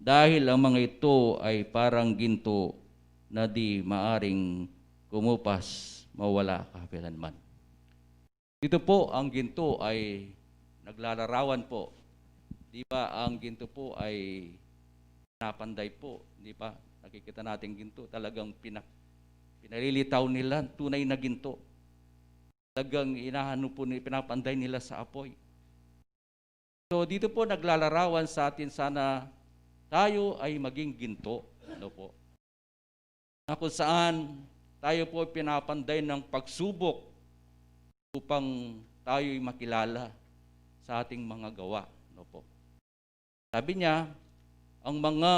dahil ang mga ito ay parang ginto na di maaring kumupas, mawala kapilanman. Dito po, ang ginto ay naglalarawan po. Di ba, ang ginto po ay napanday po. Di ba, nakikita natin ginto, talagang pinalilitaw nila, tunay na ginto. Talagang pinapanday nila sa apoy. So dito po naglalarawan sa atin, sana tayo ay maging ginto. Ano po? Na kung saan tayo po pinapanday ng pagsubok upang tayo'y makilala sa ating mga gawa. Ano po? Sabi niya, ang mga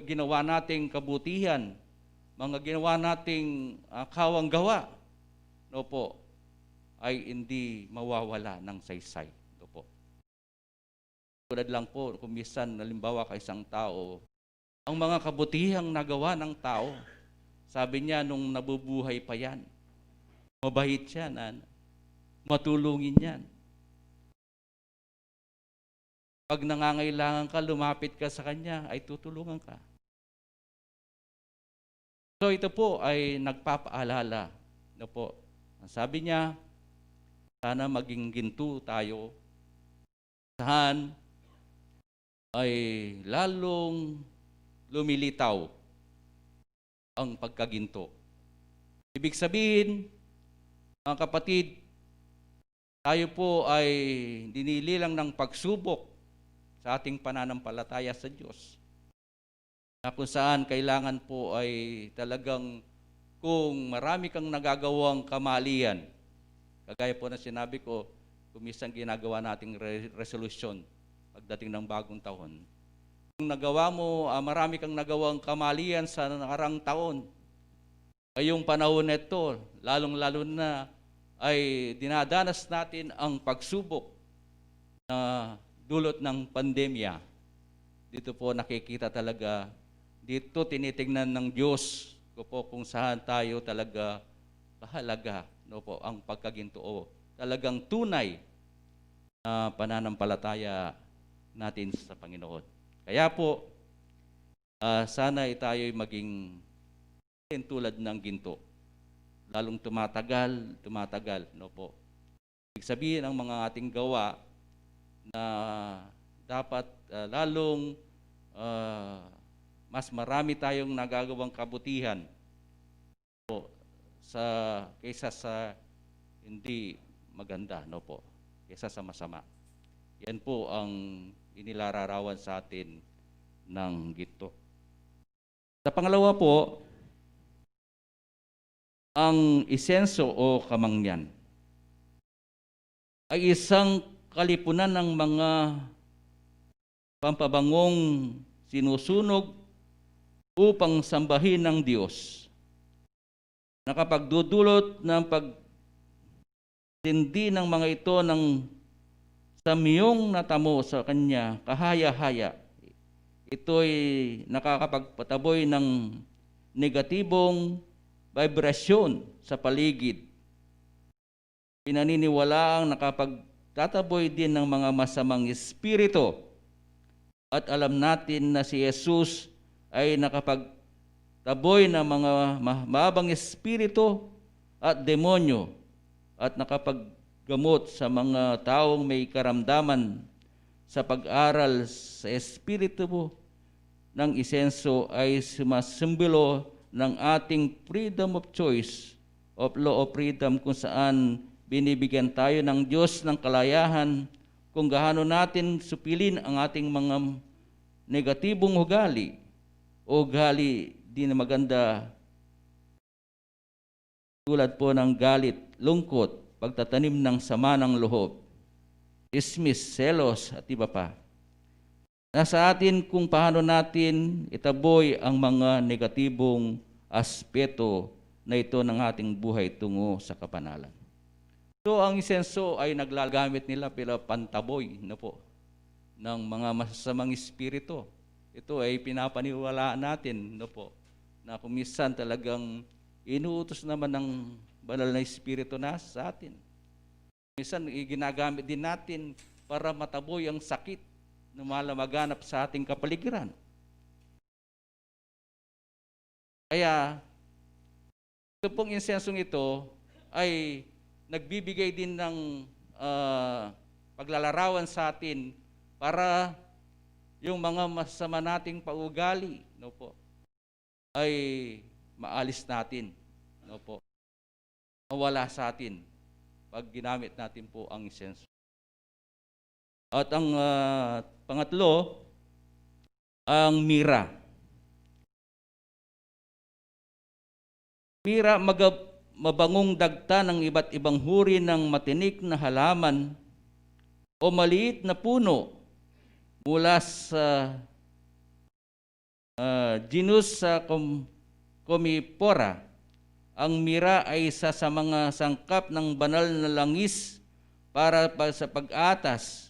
ginawa nating kabutihan, mga ginawa nating kawang gawa, no po, ay hindi mawawala ng saysay. No po. Tulad lang po, kung minsan, halimbawa ka isang tao, ang mga kabutihang nagawa ng tao, sabi niya nung nabubuhay pa yan, mabait yan, matulungin yan. Pag nangangailangan ka, lumapit ka sa kanya, ay tutulungan ka. So ito po ay nagpapaalala. No po. Sabi niya, sana maging ginto tayo, saan ay lalong lumilitaw ang pagkaginto. Ibig sabihin, mga kapatid, tayo po ay dinililang ng pagsubok sa ating pananampalataya sa Diyos. Na kung saan kailangan po ay talagang kung marami kang nagagawang kamalian, kagaya po na sinabi ko, kung minsan ginagawa nating resolution pagdating ng bagong taon, kung nagawa mo, marami kang nagawang kamalian sa nakarang taon, ngayong panahon nito, lalong-lalo na ay dinadanas natin ang pagsubok na dulot ng pandemya. Dito po nakikita talaga, dito tinitingnan ng Diyos ko po kung saan tayo talaga kahalaga, no po, ang pagkaginto, talagang tunay na pananampalataya natin sa Panginoon. Kaya po, sana tayo'y maging tulad ng ginto. Lalong tumatagal, no po. Ibig sabihin, ang mga ating gawa na dapat lalong mas marami tayong nagagawang kabutihan po, kaysa sa hindi maganda, no po, kaysa sa masama. Yan po ang inilararawan sa atin ng ginto. Sa pangalawa po, ang isenso o kamangyan ay isang kalipunan ng mga pampabangong sinusunog upang sambahin ng Diyos. Nakapagdudulot ng pagtindi ng mga ito ng samyong natamo sa kanya, kahaya-haya. Ito'y nakakapagpataboy ng negatibong vibrasyon sa paligid. Pinaniniwalaang nakapagtataboy din ng mga masamang espiritu. At alam natin na si Jesus ay nakapagtaboy ng mga mababang espiritu at demonyo at nakapaggamot sa mga taong may karamdaman. Sa pag-aral sa espiritu ng isenso ay sumasimbolo ng ating freedom of choice, of law of freedom, kung saan binibigyan tayo ng Diyos ng kalayahan kung gaano natin supilin ang ating mga negatibong ugali o ugali di na maganda, tulad po ng galit, lungkot, pagtatanim ng sama ng loob, ismis, selos at iba pa. Nasa atin kung paano natin itaboy ang mga negatibong aspeto na ito ng ating buhay tungo sa kapanalan. So ang insenso ay naglagamit nila pila pantaboy na po ng mga masasamang espiritu. Ito ay pinapaniwalaan natin no po, na kung minsan talagang inuutos naman ng banal na espiritu na sa atin. Minsan ginagamit din natin para mataboy ang sakit na malamaganap sa ating kapaligiran. Kaya ito pong insensong ito ay nagbibigay din ng paglalarawan sa atin para yung mga masama nating paugali, no po, ay maalis natin, no po, mawala sa atin pag ginamit natin po ang insenso. At ang pangatlo, ang mira. Mira, mabangong dagta ng iba't ibang huri ng matinik na halaman o maliit na puno mula sa genus sa Comipora. Ang mira ay isa sa mga sangkap ng banal na langis para sa pag-atas.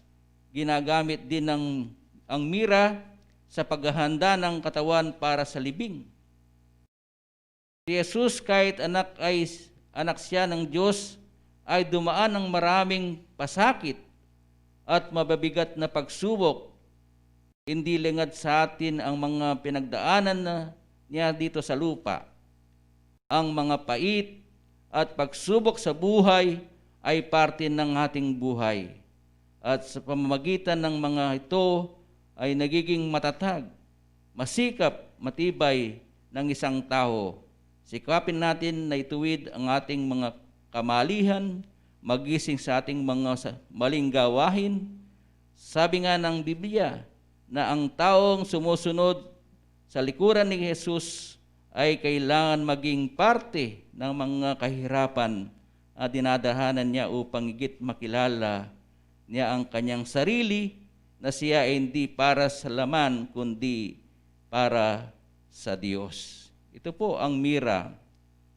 Ginagamit din ang mira sa paghahanda ng katawan para sa libing. Si Jesus, kahit anak siya ng Diyos, ay dumaan ng maraming pasakit at mababigat na pagsubok. Hindi lingad sa atin ang mga pinagdaanan niya dito sa lupa. Ang mga pait at pagsubok sa buhay ay parte ng ating buhay. At sa pamamagitan ng mga ito ay nagiging matatag, masikap, matibay ng isang tao. Sikapin natin na ituwid ang ating mga kamalihan, magising sa ating mga maling gawain. Sabi nga ng Biblia na ang taong sumusunod sa likuran ni Jesus ay kailangan maging parte ng mga kahirapan na dinadahanan niya upang higit makilala niya ang kanyang sarili na siya ay hindi para sa laman kundi para sa Diyos. Ito po ang mira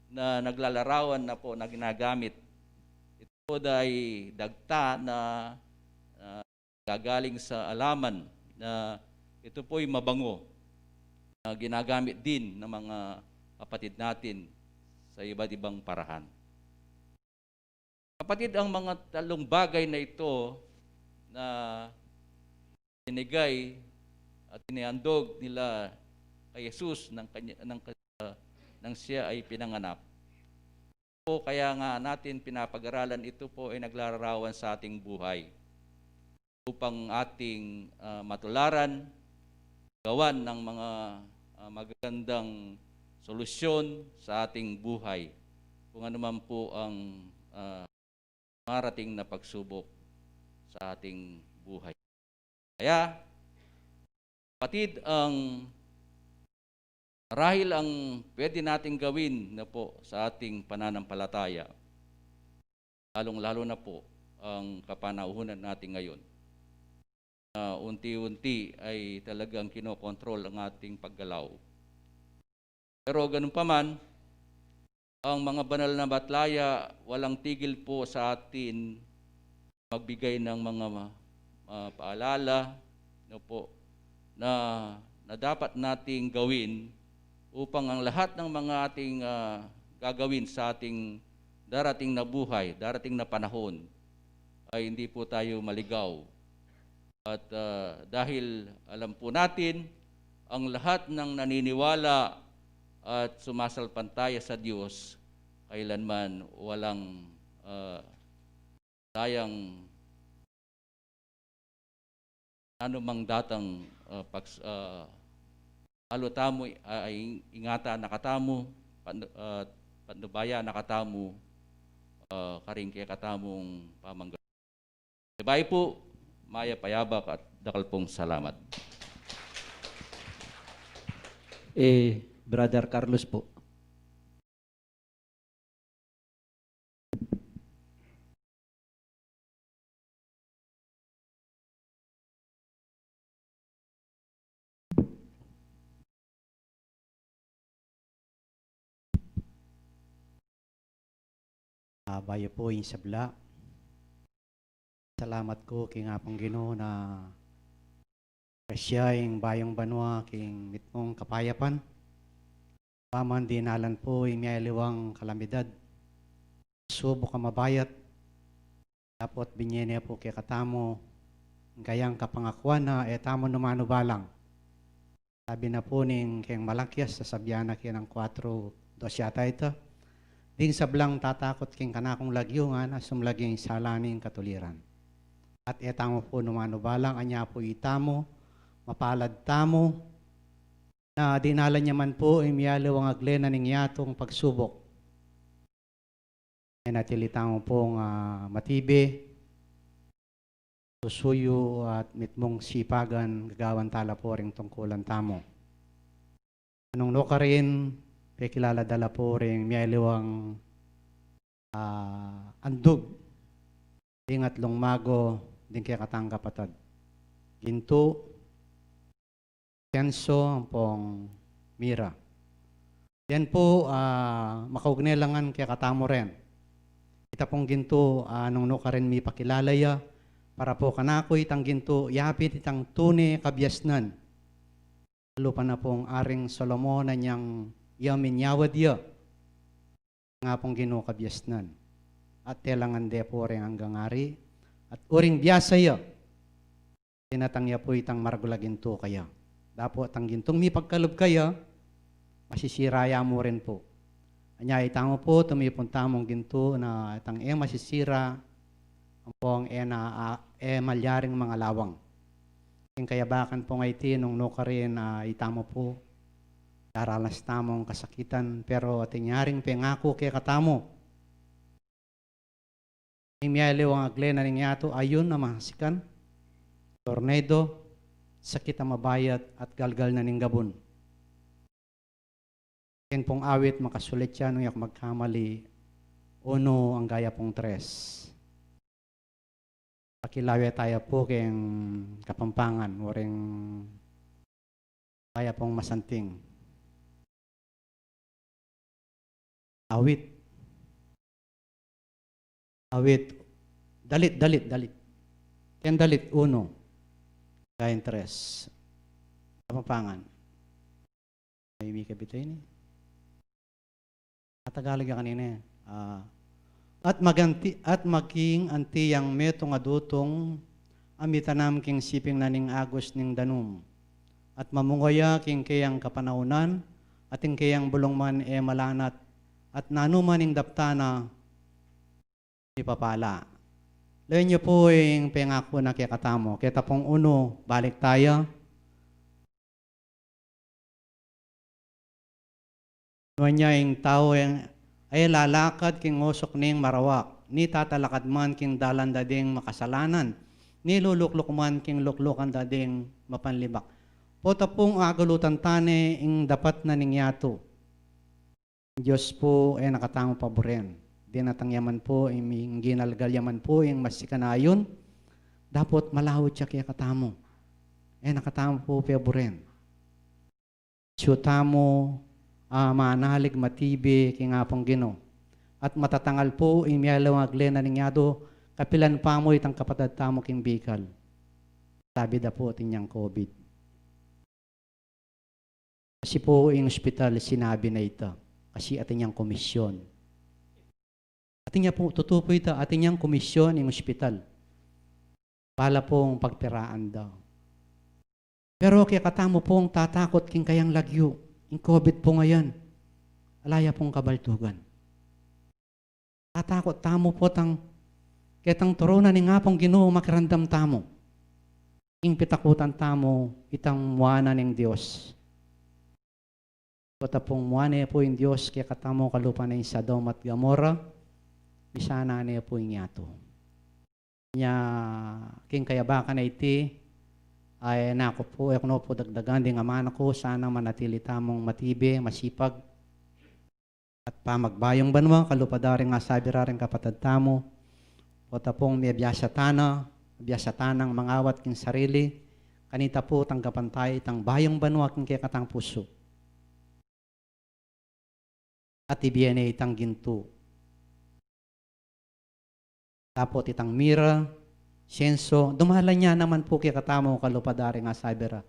na naglalarawan na po na ginagamit. Ito po ay dagta na gagaling sa alaman na ito po ay mabango. Ginagamit din ng mga kapatid natin sa iba't ibang parahan. Kapatid, ang mga talong bagay na ito na binigay at inihandog nila kay Jesus nang siya ay pinanganak. Po, kaya nga natin pinapag-aralan, ito po ay naglalarawan sa ating buhay upang ating matularan, gawan ng mga magagandang solusyon sa ating buhay kung ano man po ang marating na pagsubok sa ating buhay. Kaya, kapatid, marahil ang pwede nating gawin na po sa ating pananampalataya, lalong-lalo na po ang kapanahunan natin ngayon, unti-unti ay talagang kinokontrol ang ating paggalaw. Pero ganun pa man, ang mga banal na batlaya, walang tigil po sa atin magbigay ng mga paalala no po, na dapat nating gawin upang ang lahat ng mga ating gagawin sa ating darating na buhay, darating na panahon, ay hindi po tayo maligaw. At dahil alam po natin, ang lahat ng naniniwala at sumasalpantaya sa Diyos, kailanman walang tayang anumang datang alutamo ay ingata nakatamo, pandubaya nakatamo, karing kaya katamong pamangga. Sabay po, maya payabak at dakal pong salamat. Brother Carlos po. Bayo po yung sabla. Salamat ko king apong Ginoo na kasya yung bayong banwa king mitmong kapayapan. Paman dinalan po yung miyaliwang kalamidad. Subo ka mabayat. Dapat binyene po kay katamo gayang kapangakuan na etamo numano balang. Sabi na po ning kayang malakyas sa sabyana kaya ng 4:2 yata ito. Ding sablang tatakot king kanakong lagyo nga na sumlaging salaning katuliran. At etamo po numano balang, anya po itamo, mapalad tamo, na dinala niya man po imiyalo ang aglena ning yatong pagsubok. E natilitamo pong matibe, susuyo at mitmong sipagan, gagawan tala po ring tungkulan tamo. Anong loka rin, kilala dala po rin miyaliwang andog, dingat longmago, din kaya katang kapatad. Ginto, Kenso, ang pong Mira. Yan po, makaugnelangan kaya katamo rin. Kita pong ginto, nung no ka rin may pakilalaya, para po kanako itang ginto, yapit itang tune kabyasnan. Lupa na pong aring Solomon na niyang yamin dia nga pong Ginoo kabyasnan at telangan de po rin hanggang ari at uring biyasaya tinatangya po itang margulaginto kaya dapo tang gintong mi pagkalob kaya masisiraya mo rin po anya itang po tumipunta mong ginto na itang masisira ang pong na malyaring mga lawang king kayabakan po nga iti nung no ka rin itamo po daralas tamong kasakitan, pero atinyaring pengako kay katamo. Imiyaliw ang aglena ning yato, ayun na mahasikan, tornado, sakit ang mabayat at galgal na ning gabon. Ken pong awit makasulit siya nung yak magkamali, uno ang gaya pong 3. Pakilawe tayo po kayong Kapampangan, o ring gaya pong Masanting. Awit. Dalit. Ken dalit, 1. Kain 3. Kapampangan. May mikabitay ni. Tagalog ka kanina. At maging antiyang meto nga dutong amitanam king siping naning agos ning danum. At mamungaya king kayang kapanaunan at king kayang bulongman malanat at nanumaning daptana ipapala. Layon niyo po yung pengako na kaya katamo. Kaya pong 1, balik tayo. Nuwan niya yung tao ay lalakad king ngosok ning marawak. Ni tatalakad man king dalan dading makasalanan. Ni lulukluk man king luklukan dading mapanlibak. Po tapong agulutan tane ing dapat na ningyato. Diyos po ay nakatango paboren. Di natangyaman po, yung ginalgalyaman po, yung masikanayon. Dapat malawot siya kaya katamo. Nakatamo po paboren. Siyutamo, manalig, matibi, kaya nga pong Ginoo. At matatangal po, imiyalaw ang aglena ningyado, kapilan pa mo itang kapatid tamo king bikal. Sabi da po tinyang COVID. Kasi po yung ospital sinabi na ito. Kasi atin niyang komisyon. Atin niya po, totoo po ito, atin niyang komisyon yung ospital. Pala pong pagpiraan daw. Pero kaya katamo pong tatakot king kayang lagyo. Yung COVID po ngayon. Alaya pong kabaltugan. Tatakot tamo po ketang turunan ni nga pong Ginoo makirandam tamo. Ing pitakutan tamo itang muana ng Diyos. Kota pong muane po yung Diyos kaya katamo kalupa na yung Sodom at Gomorrah. Isana niya po yung yato. Nya, king kayabakan na iti, ay nako po, ako po dagdagan, di nga man ako, sana manatili tamong matibe, masipag, at pamagbayong banwa, kalupadaring nga sabiraring kapatid tamo, o tapong may biyasa tanang mangawat king sarili, kanita po tanggapan tayo, itang bayong banwa king kaya katang puso. At ibiyane itang ginto. Tapos itang mira, siyenso, dumalan niya naman po kaya katamo kalupadari nga sabira.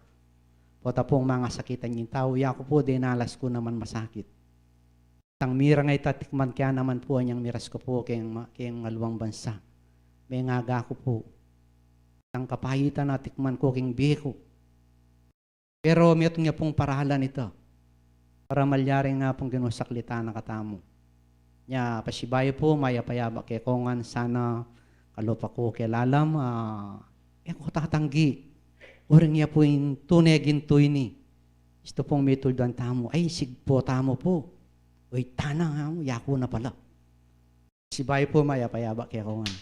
Po tapong mga sakitan yung tao, yako po dinalas ko naman masakit. Itang mira nga itatikman kaya naman po niyang miras ko po kayang alawang bansa. May ngaga ko po. Itang kapahitan na tikman ko king biko. Pero may niya pong parahalan ito. Para malyaring nga pong ginusaklita na katamo. Nya pasibayo po, mayapayaba kay kongan sana kalupa ko kilalam, ko tatanggi. Oring niya po yung tunay gintoy ni. Ito pong mituldan tamo, ay sigpo tamo po. Uy, tanang ha mo, yako na pala. Pasibayo po, mayapayaba kay kongan.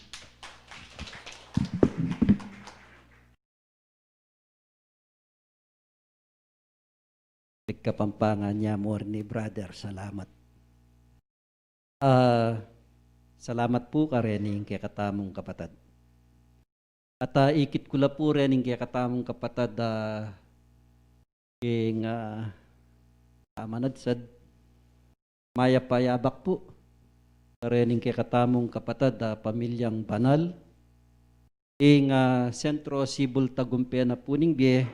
Kapampangan niya, morning brother, salamat. Salamat po ka rening kaya katamong kapatid. At ikit ko la po rening kaya katamong kapatid king amanadsad mayapayabak po rening kaya katamong kapatid pamilyang banal ing sentro Sibul Tagumpay na puning biye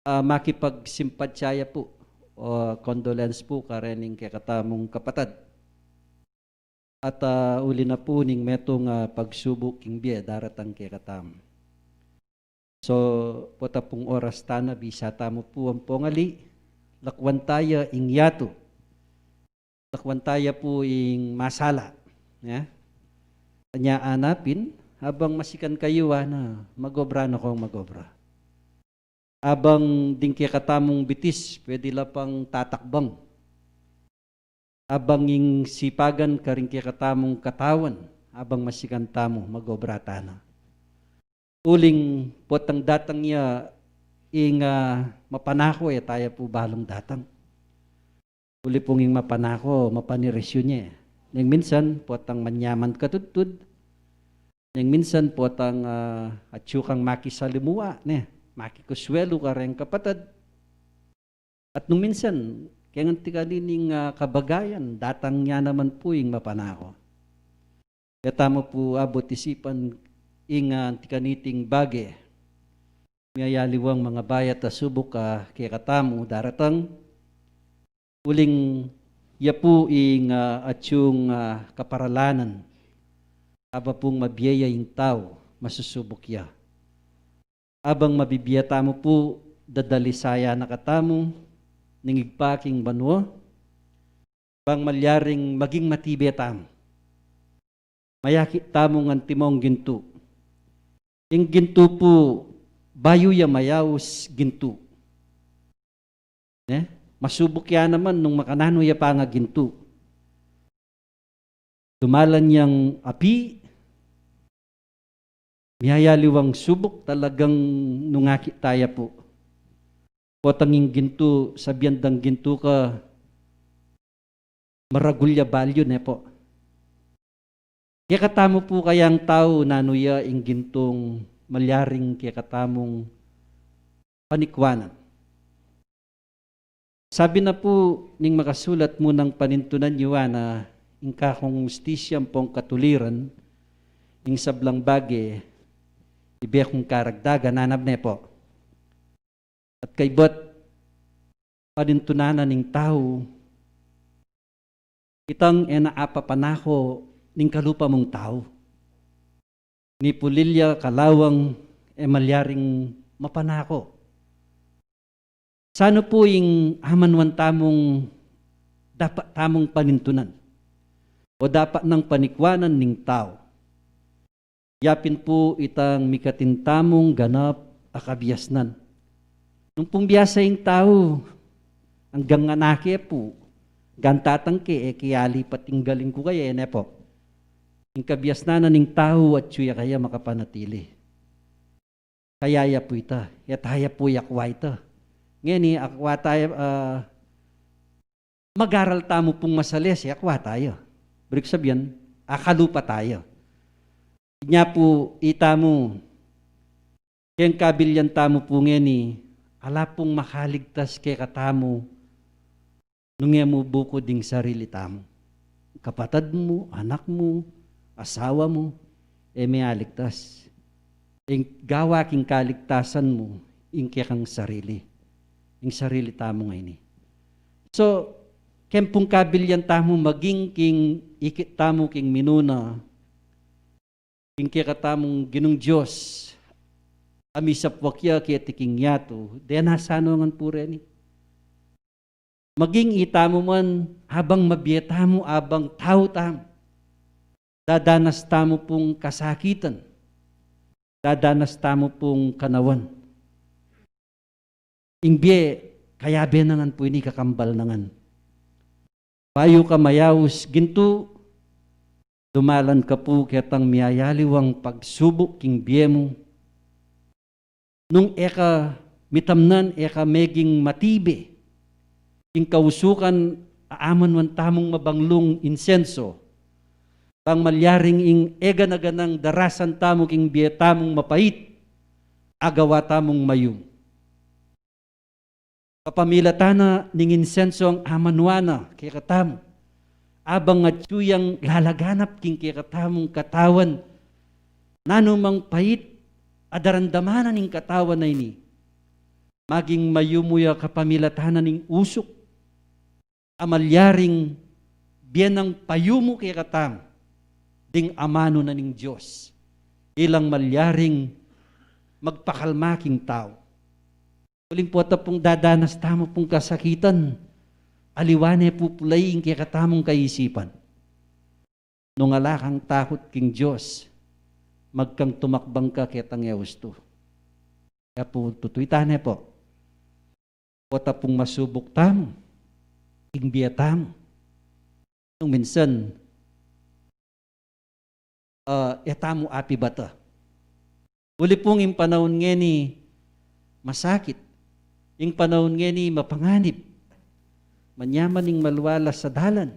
makipagsimpatsaya po o condolence po ka rening kaya katamong kapatid. At uli na po ning metong pagsubok king biye daratang kay katam. So, pota pong oras tana, bisa tamo po ang pongali, lakwan tayo ing yato, lakwan tayo po ing masala. Yeah? Kanya anapin, habang masikan kayo na magobra na kong magobra. Habang ding kay katamong bitis, pwede la pang tatakbang. Abang ing sipagan karing kaya katamong katawan, abang masikan tamo, magobra na. Uling potang datang niya, ing mapanako, tayo po balong datang. Uli pong ing mapanako, mapaniresyo niya. Nang minsan, potang manyaman katudtud. Nang minsan, potang atsyukang makisalimuwa, makikuswelo ka rin kapatid. At nung minsan, kaya nga tikalining kabagayan, datang niya naman po yung mapanako. Kaya tamo po abot isipan ing tikaniting bagay. Mayaliwang mga bayat na subok kaya katamo daratang uling ya po ing atyong kaparalanan. Aba pong mabiyaya yung tao, masusubok ya. Abang mabibiya tamo po, dadalisaya na katamo, ningigpaking banwa, bang malyaring maging matibetam. Mayakit tamong ang timong ginto. Yung ginto po, bayo ya mayaws ginto. Masubok ya naman nung makanano ya pa nga ginto. Dumalan niyang api, miyayaliwang subok talagang nungakit tayo po. Potanging ginto, sabiandang ginto ka, maragulya balyo po. Kaya katamo po kayang tao nanuya ing gintong malyaring kaya katamong panikwanan. Sabi na po ning makasulat mo ng panintunan niyo na ing kakong justisyang pong katuliran, ing sablang bagi, ibig kong karagdagan, nanab po. At kay bot panintunanan ning tao, itang enaapa panako ning kalupa mong tao. Ni pulilya kalawang malyaring mapanako. Sano po yung hamanwan tamong dapat tamong panintunan o dapat ng panikwanan ning tao. Yapin po itang mikatintamong ganap akabiyasnan. Nung pong biyasa yung tao, hanggang nga nake po, gantatang kiyali patinggaling ko kayo, po. Yung kabiasnanan ng tao at suya kaya makapanatili. Kaya po ita. Yataya po yakwa ita. Ngayon akwa tayo, mag-aral tamo pong masalis, yakwa tayo. Balik sabihan, akalupa tayo. Nya po ita mo, kayang kabilyan tamo po ngayon ala pong makaligtas kay katamo, nung mo buko ding sarili tamo. Kapatid mo, anak mo, asawa mo, may aligtas. Yung gawa king kaligtasan mo, yung kang sarili. Yung sarili tamo ngayon. So, kempong kabilyan tamo maging king ikit tamo king minuna, king katamong ginong Diyos, amisapwakya kaya tiking yato, diyan nasano ngan po rin. Maging itamo man, habang mabiyeta mo, abang tao tamo, dadanas tamo pong kasakitan, dadanas tamo pong kanawan. Ingbiye, kaya benangan po ini kakambal nangan. Payo ka mayawos, ginto, dumalan ka po kitang miyayaliwang pagsubok king biye mo. Nung eka mitamnan, eka meging matibe, king kausukan aaman man tamong mabanglong insenso, pang malyaring ing ega na ganang darasan tamo king biye tamong mapait, agawa tamong mayong. Kapamilatana ning insenso ang amanwana kay katamo, abang at tuyang lalaganap king kay katamong katawan, nanumang pait, adaramdamanan ning katawan na ini, maging mayumuya kapamilatanan ning usok, amalyaring biyanang payumo kay katam, ding amano na ning Diyos, ilang malyaring magpakalmaking tao. Uling po pong dadanas tamo pong kasakitan, aliwane po pulaing kay katamong kaisipan. Nung alakang takot king Diyos, magkang tumakbang ka ketang yawasto. Kaya po tutuitan po, pota pong masubok tamo, ingbiya tamo. Nung minsan, etamo api bata. Uli pong yung panahon nga ni masakit, yung panahon nga ni mapanganib, manyaman ning maluwalas sa dalan,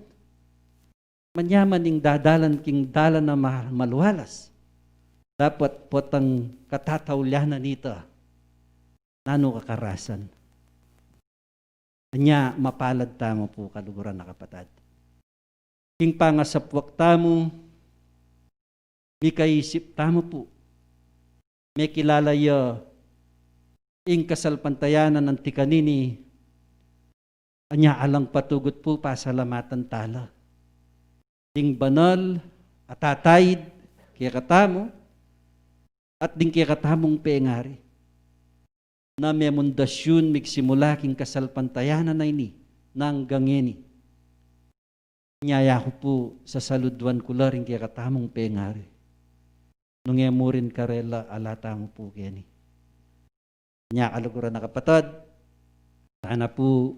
manyaman ning dadalan king dalan na maluwalas. Dapat potang katatawlyanan nita, nano kakarasan. Anya mapalad tamo po kaluguran na kapatad. King pangasapwak tamo, may kaisip tamo po, may kilalaya ing kasalpantayanan ng tikanini, anya alang patugot po pasalamatan tala. Ding banal at tatayid kaya katamo, at ding kaya katamong peengari, na may mundasyon migsimula king kasalpantayanan na ini, nang gangeni. Nyaya ko po sa saludwan kula ring kaya katamong peengari. Nung emurin karela alata mo po keni. Nya kaluguran na kapatid, sana po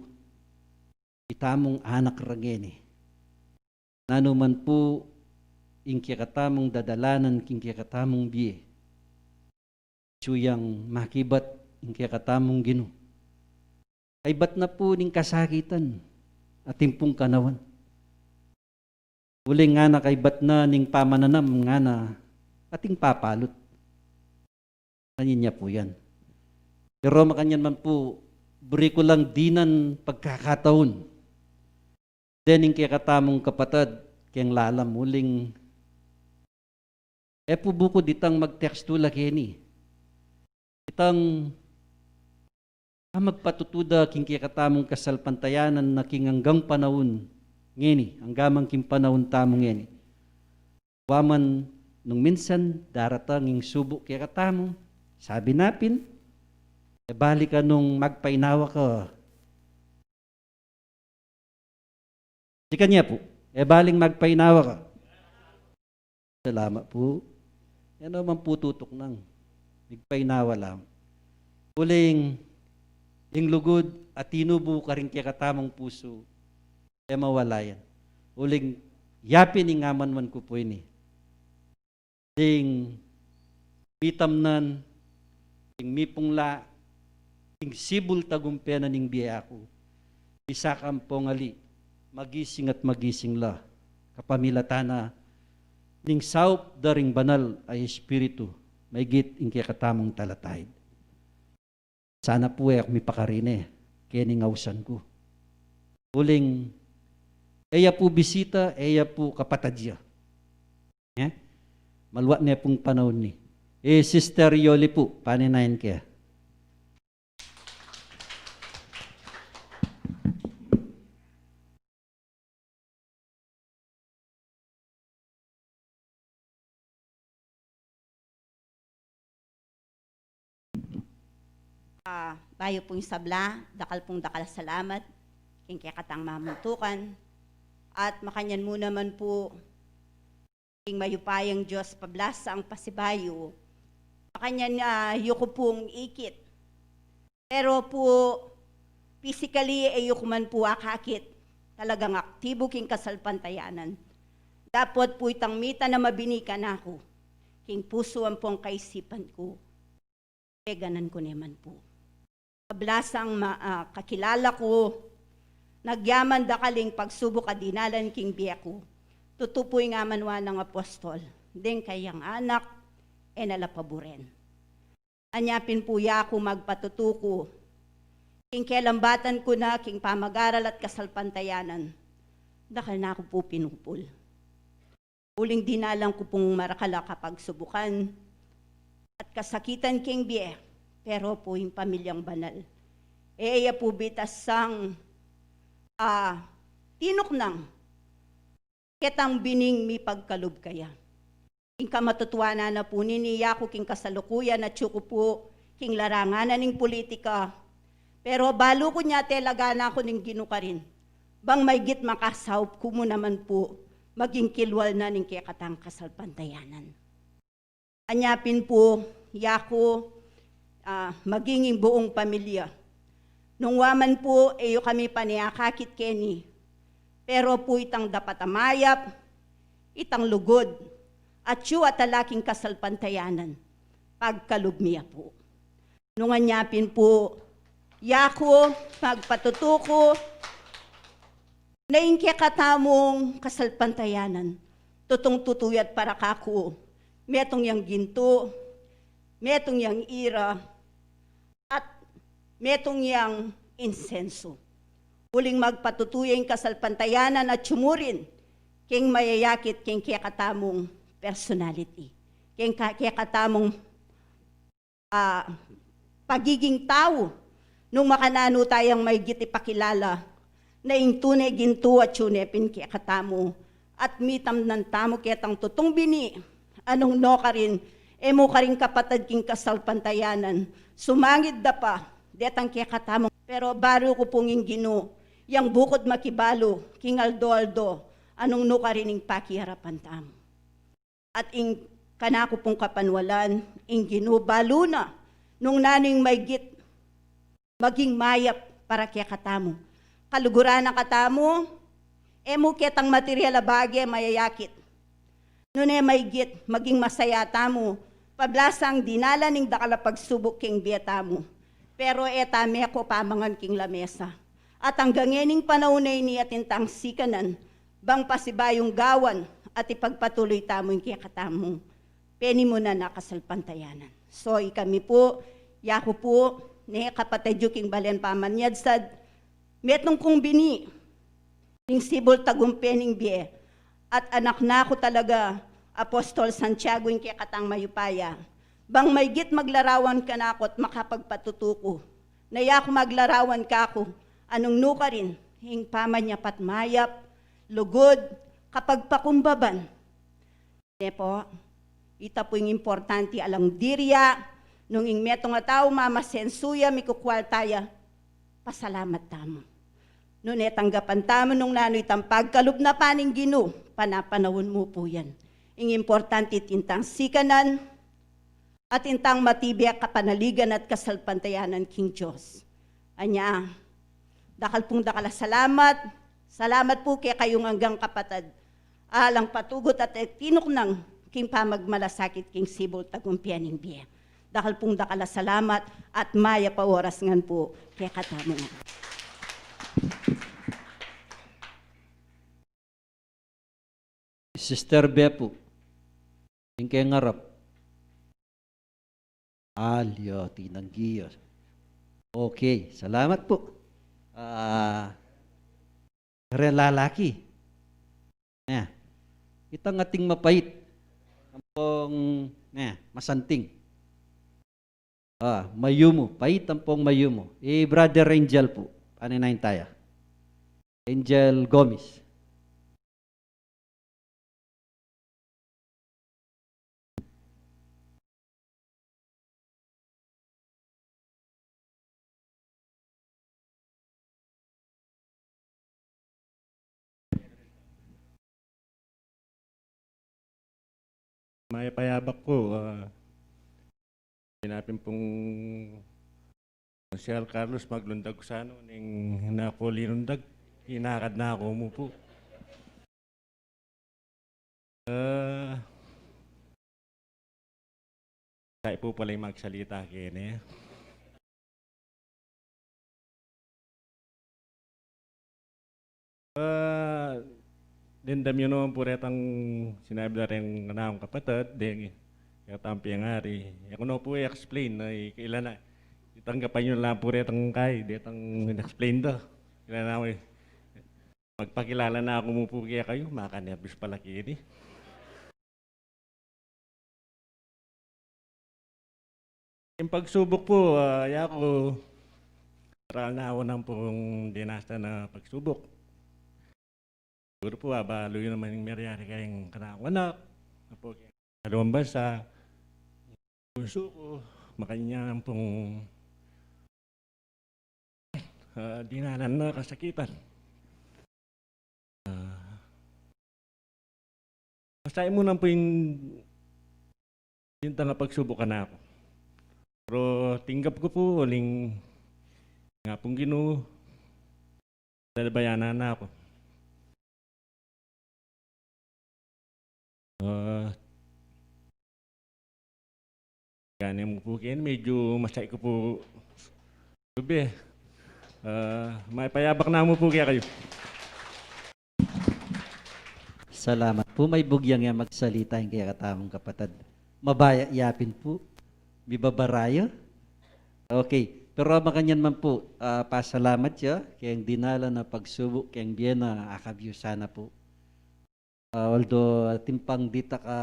itamong anak rageni. Nanuman po ing kikatamong dadalanan king kikatamong biye. Suyang makibat ing kikatamong gino. Kaibat na po ning kasakitan at timpong kanawan. Uling nga na kaibat na ning pamananam nga na ating papalot. Kanin niya po yan. Pero makanyan man po, buri ko lang dinan pagkakataon. Dening kaya katamong kapatid, kayang lalam muling, po buko ditang mag-textula kini. Itang magpatutuda king kaya katamong kasalpantayanan na king hanggang panahon ngini, hanggamang king panahon tamong ngini. Waman nung minsan daratang ing subo kaya katamong, sabi napin, balik ka nung magpainawa ka. Di kanya po, baling magpainawa ka. Salamat po. Yan naman po tutok nang. Magpainawa lang. Uling, yung lugod at tinubo ka rin kaya katamang puso, mawala yan. Uling, yapin ng aman man ko po ini. ding mitamnan, ding mipungla, ding sibul tagumpena ning biya ako. Bisa kampong ali, magising at magising la, kapamilatana, ning saup daring banal ay espiritu, may git ing katamong talatay. Sana po ako mipakarine, kaya ningawsan ko. Uling, eya po bisita, eya po kapatadya. Malwa niya pong panahon ni. Sister Yoli po, paninayin kaya. Bayo pong sabla, dakal salamat, king kaya katang mamuntukan, at makanyan mo naman po, king mayupayang Diyos pablasa ang pasibayo, makanyan yuko pong ikit. Pero po, physically, yuko man po akakit, talagang aktibo king kasalpantayanan. Dapat po itang mita na mabinikan ako, king puso ang pong kaisipan ko, ganan ko naman po. Pablasang kakilala ko, nagyaman dakaling pagsubok adinalan king biya ko, tutupoy nga manwa ng apostol, din kayang anak, nalapaburen. Anyapin po ya ako magpatutuko, king kelambatan ko na, king pamag-aral at kasalpantayanan, dakal na ako po pinupul. Uling dinalang ko pong marakala kapag subukan, at kasakitan king biya, pero po yung pamilyang banal. Eya po bitasang tinuknang ketang bining mi pagkalub kaya. King kamatutuana na po niniya ko king kasalukuyan at syuko po king laranganan ning politika. Pero balo ko niya talaga na ako ning ginukarin. Bang may git makasawp ko mo naman po maging kilwal na ning kaya katang kasalpantayanan. Anyapin po, yako, maging buong pamilya. Nung waman po, kami paniakakit keni. Pero po itang dapat amayap, itang lugod, at yu at alaking kasalpantayanan, pagkalugmiya po. Nung anyapin po, yako, magpatutuko, na katamong kasalpantayanan, tutong tutuyat para kako, metong yang ginto, metong yang ira, at metong yang insenso. Uling magpatutuyang kasalpantayanan at sumurin, king mayayakit, king kakatamong personality, king kakatamong pagiging tao, nung makanano tayang may giti pakilala, na ing tunay ginto at sunepin kakatamo, at mitam ng tamo ketang tutong bini, anong no ka rin, mo ka rin kapatid king kasalpantayanan, sumangid da pa, detang kakatamong, pero baro ko pong gino, yang bukod makibalo, king Aldo, anong no ka rin ing pakiharapan tamo. At ing kanako pong kapanwalan, ing gino, balo na, nung naning may git, maging mayap para kakatamo. Kaluguran na katamo, mo ketang material abage mayayakit. Nune may git, maging masaya tamo, pablasang dinala ning dakala pagsubok king bietamo. Pero etame ako pamangan king lamesa. At hanggang nganing panahonay ni atintang sikanan, bang pasibayong gawan at ipagpatuloy tamo yung kiyakatamo. Peni mo na nakasalpantayanan. So ikami po, yako po, ni kapatid yung king balen pamanyad sad, metong kong bini, ning sibol tagumpening biye, at anak na ako talaga, Apostol Santiago yung kiyakatang mayupaya, bang may git maglarawan ka na ako at makapagpatutuko, naya ako maglarawan ka ako, anong nuka rin, hing pamanyapat patmayap, lugod, kapag pakumbaban. Po, ita po yung importante alang dirya, nung ing metong ataw mamasensuya, mikukwal taya, pasalamat tamo. Noon tanggapan tamo nung nano'y tampag kalub na paning gino, panapanawon mo po yan. Ing importante tintang sikanan at tintang matibyak kapanaligan at kasalpantayanan king Diyos. Anya, dakal pong dakala salamat po kaya kayong hanggang kapatid. Alang patugot at tinuknang king pamagmalasakit king sibol tagumpianing biye. Dakal pong dakala salamat at maya pa oras ngan po kaya katamo nga. Sister Bepo, yung kaya ngarap. Alyo, tinanggiyos. Okay, salamat po. Lalaki. Itang ating mapait. Ampong, masanting. Mayumo, pait ampong mayumo. Brother Angel po, paninayin tayo. Angel Gomez. May payabak po, pinapin pong Sir Carlos maglundag sa ano, ning nakulinundag, hinakad na ako mo po. Tayo po pala yung magsalita kene. Dendam yun naman po retang sinabi na rin na akong kapatid, din katampi ang hari. Ako na po i-explain na kailan na itanggapan nyo lang po retang kay, detang in-explain daw. Kailan na ako magpakilala na ako mo po kaya kayo, makanervous pala kini. Yung pagsubok po, ako, aral na ako ng pong dinasta na pagsubok. Siguro po, balo yun naman yung meryari kayong kanakong anak. Dalawang bansa, puso ko, makanya pong dinanan na kasakitan. Basahin mo lang po yung tanga pagsubukan na ako. Pero tinggap ko po, uling nga pong Ginoo, dalabayanan na ako. Ganyan mo po kayo, medyo masay ko po gabi. May payabak na mo po kaya kayo. Salamat po. May bugyang nga magsalita yung kaya katamong kapatid. Mabaya yapin po. Bibabarayo. Okay. Pero makanyan man po, pasalamat siya kayang dinala na pagsubok kayang biyena akabyo sana po. Although timpang dita ka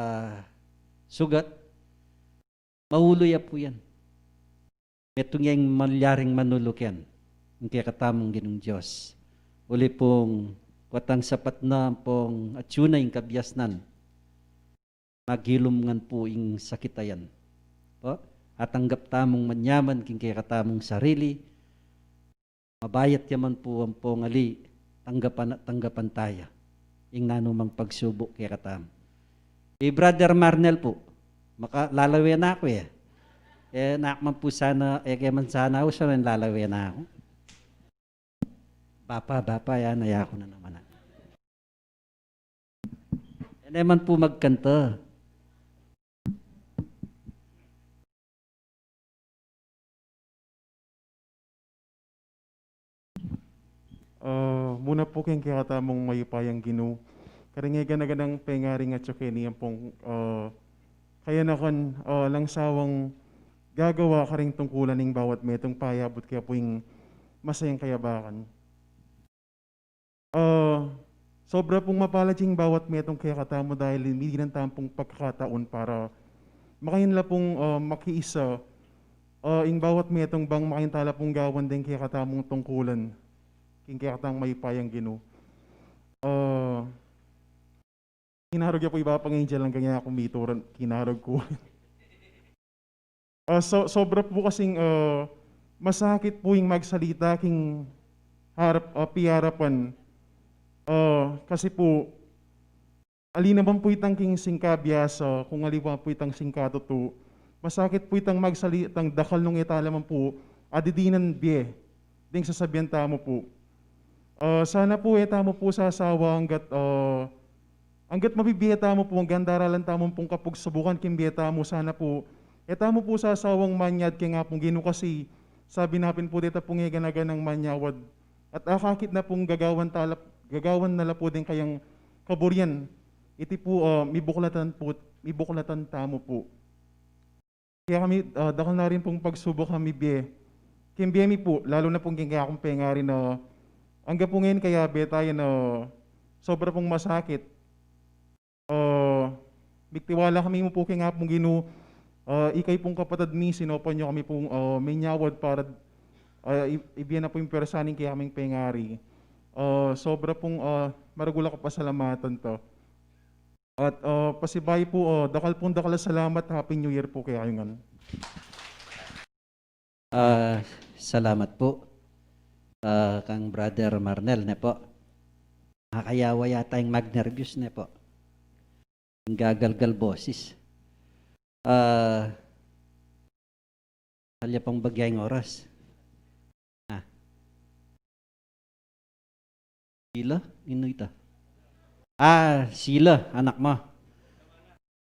sugat, mahuloy po yan. Itong yung malyaring manulok yan. Yung kaya katamong ginong Diyos. Uli pong watang sapat na pong atsuna yung kabyasnan. Maghilumngan po yung sakitayan. Po? At tanggap tamong manyaman king kaya katamong sarili. Mabayat yaman po ang pong ali. Tanggapan at tanggapan tayo. Yung nanumang pagsubok kaya katam. Brother Marnel po, lalawin na ako eh. Nakman po sana, kaya man sana ako siya rin lalawin na ako. Bapa, yan, naya ko na naman. Yan naman po magkanta. Muna po kayong kakatamong mayupayang Ginoo. Karingigan na ganang pengaring at syuke niyang pong kaya na kon lang sawang gagawa ka rin tungkulan ng bawat metong payabot kaya po yung masayang kayabakan. Sobra pong mapalad yung bawat metong kaya katamo dahil hindi ng tampong pagkakataon para makahinla pong makiisa yung bawat metong bang makintala pong gawan din kaya katamong tungkulan. Kaya katang may payang Ginoo. Kinarog niya po iba pang angel lang ganyan akong mituran. Kinarog ko. Sobra po kasing masakit po yung magsalita king piyarapan. Kasi po, ali naman po itang king singkabyasa, kung ali pa po itang singkatuto, masakit po itang magsalitang dakal nung italaman po, adidinan biye, ding sasabihan tamo po. Sana po tamo po sa asawa hanggat Hanggat mabibiyeta mo po, ang gandaralan tamong pong kapag subukan kimbiyeta mo, sana po, eta mo po sa asawang manyad, kaya nga pong gino kasi, sabi napin po dito pong iganagan ng manyawad, at akakit na pong gagawan nala po din kayang kaburyan, iti po, may buklatan tamo po. Kaya kami, dakal na rin pong pagsubok kami biye. Kimbiye mi po, lalo na pong kaya akong pengari na, hanggang po ngayon kaya be tayo na, sobra pong masakit. Bigtiwala kami mo po kaya nga pong gino, ikay pong kapatid mi, sinopan nyo kami pong may nyawad para ibiyan na po yung persaning kaya kaming pengari. Sobra pong maragula ko pasalamatan to. At pasibay po, dakal salamat, Happy New Year po kaya yung Salamat po, kang Brother Marnel na po. Nakakayawa yata yung mag-nervous na po. Yung gagalgal boses. Halya pang bagyang oras. Sila? Ino ita? Sila, anak mo.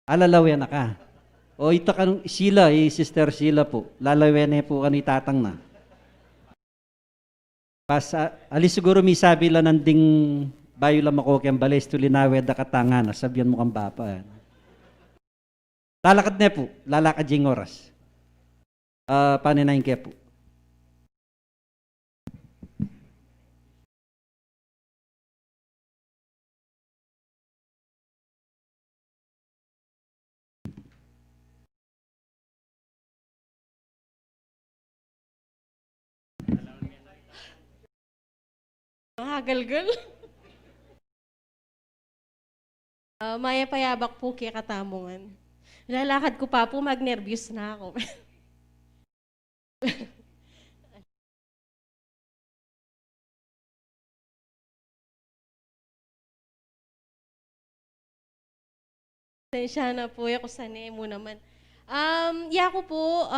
Lalawi anak ka. O ito kanong sila, sister sila po. Lalawi na po kani tatang na. Alis siguro may sabi lang nanding bayo lang ako kayang balay tulinawe da katangan. Sabihan mo kang bapa. Lalakad na po. Lalakad yung oras. Paninayin kaya po. Mahagalgal. Maya payabak po kaya katamungan. Lalakad ko pa po, mag-nervous na ako. Sensya na po, ako sa Nemo naman. Ko po,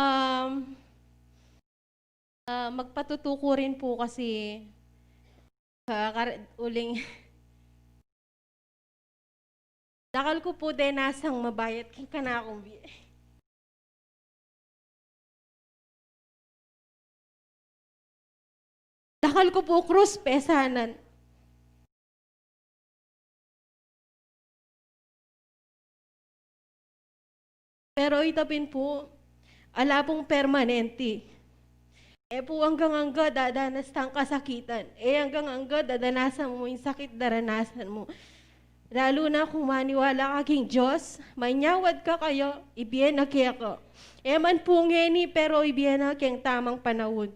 magpatutuko rin po kasi uling dakal ko po din nasang mabayat kay kanakong bi. Dakal ko po krus pesanan. Pero itapin po, ala pong permanente. Po hanggang dadanas tang kasakitan. Hanggang dadanasan mo yung sakit daranasan mo. Lalo na kung maniwala ka king Diyos, may nyawad ka kayo, ibiyan na kaya ka. Man po ngeni, pero ibiyan na kayang tamang panahon.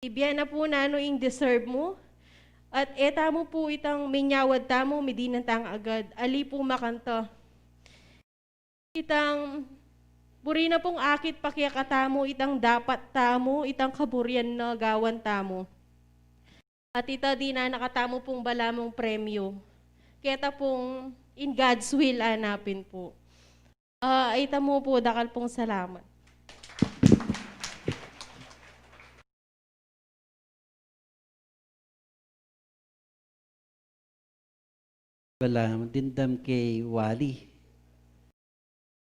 Ibiyan na po na ano yung deserve mo. At mo po itang may nyawad tamo, midinantang agad. Ali po makanta. Itang buri na pong akit pakiakatamo, itang dapat tamo, itang kaburyan na gawan tamo. At ita di na nakatamo pong balamong premyo. Kaya pong in God's will hanapin po. Ita mo po, dakal pong salamat. Wala, dindam kay Wali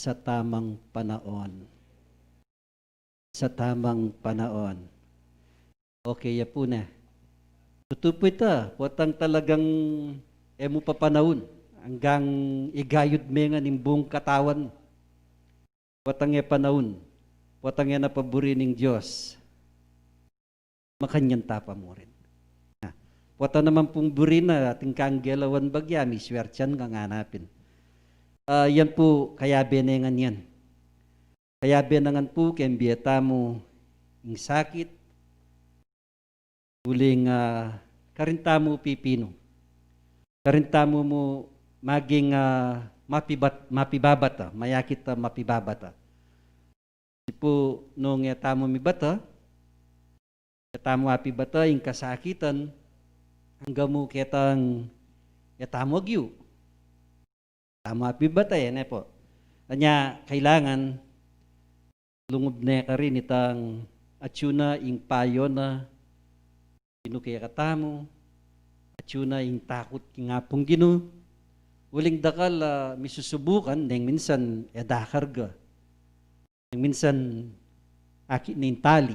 sa tamang panahon. Sa tamang panahon. Okay, ya po na. Tutupo ito, watang talagang mo papanahon hanggang igayod me nga ning buong katawan. Watang panahon. Watang napaburi ning Diyos. Makanyan tapa mo rin. Wata naman pong buri na ating kanggelawan bagya, may swertyan kang hanapin. Yan po, kaya benengan yan. Kaya benengan po, kembiyata mo yung sakit, uling karinta mo pipino. Karinta mo maging mapibabata, mayakit mapibabata. Di po, nung yatamo mi bata, yatamo mapibata, yung kasakitan, hanggang mo kitang yatamo agyo. Tamo apibata yan po. Kanya kailangan lungub na ka rin itang atsuna ing payo na pinukaya katamo, atsuna ing takot king apong gino, uling dakal misusubukan, neng minsan edakarga. Neng minsan aki ning tali,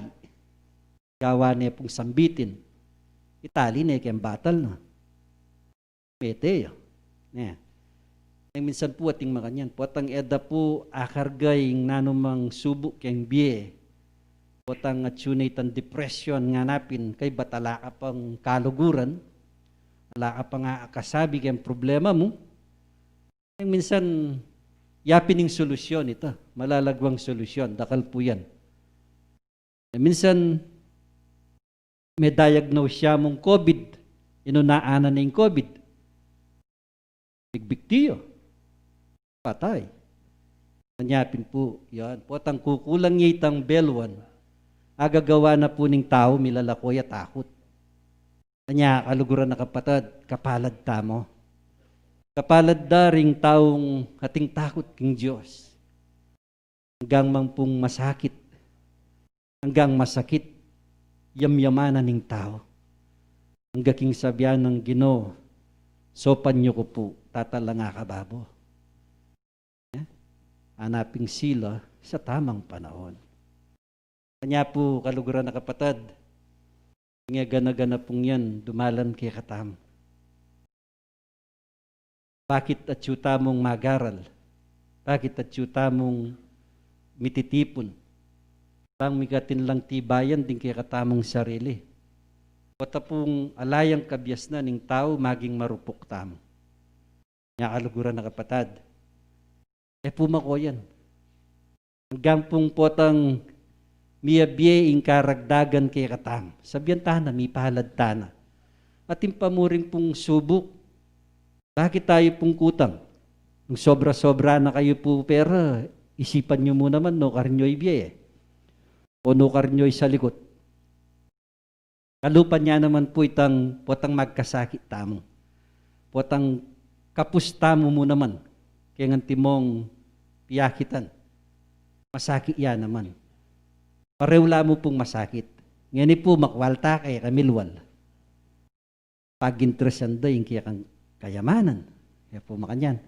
gawa niya pong sambitin. Itali niya kayang batal na. Mete yun. Neng minsan po ating makanyan, potang eda po akargay ng nanumang subok kayang biye. Potang atsunay tan depression nga napin kay batala ka pang kaluguran, wala ka pang akasabi kayang problema mo. Neng minsan, yapining solusyon ito, malalagwang solusyon, dakal po yan. Minsan, may diagnose siya mong COVID, inunaanan na yung COVID. Bigbigtiyo, patay. Nanyapin po, yan. Potang kukulang niya itang belwan, agagawa na po ng tao, milalakoy at takot. Kanya, kaluguran na kapatid, kapalad tamo. Kapalad da ring taong hating takot king Diyos. Hanggang mang pong masakit, hanggang masakit, yamyamanan ng tao. Hanggang king sabyan ng Ginoo, sopan niyo ko po, tatalanga kababo. Hanaping sila sa tamang panahon. Kanya po, kaluguran na kapatid, nga gana-gana pong yan, dumalan kay katam. Bakit at yuta mong magaral? Bakit at yuta mong mititipon? Pang migatin lang tibayan din kay katamong sarili. Wata pong alayang kabyas na ning tao maging marupok tamo. Nga kaluguran na kapatid. Pumako yan. Hanggang pong potang miyabiye ing karagdagan kay katam. Sabihan tana, may pahalad tana. At impamuring pong subok. Bakit tayo pong kutang? Nung sobra-sobra na kayo po pera, isipan nyo mo naman, no karnyoy biye. O no karnyoy sa likod. Kalupan niya naman po itang potang magkasakit tamo. Potang kapusta mo naman. Kaya nga timong piyakitan. Masakit yan naman. Parewla mo pong masakit. Ngayon po makwalta kay kamilwal. Pag-interesan da yung kaya kang kayamanan. Kaya po makanyan.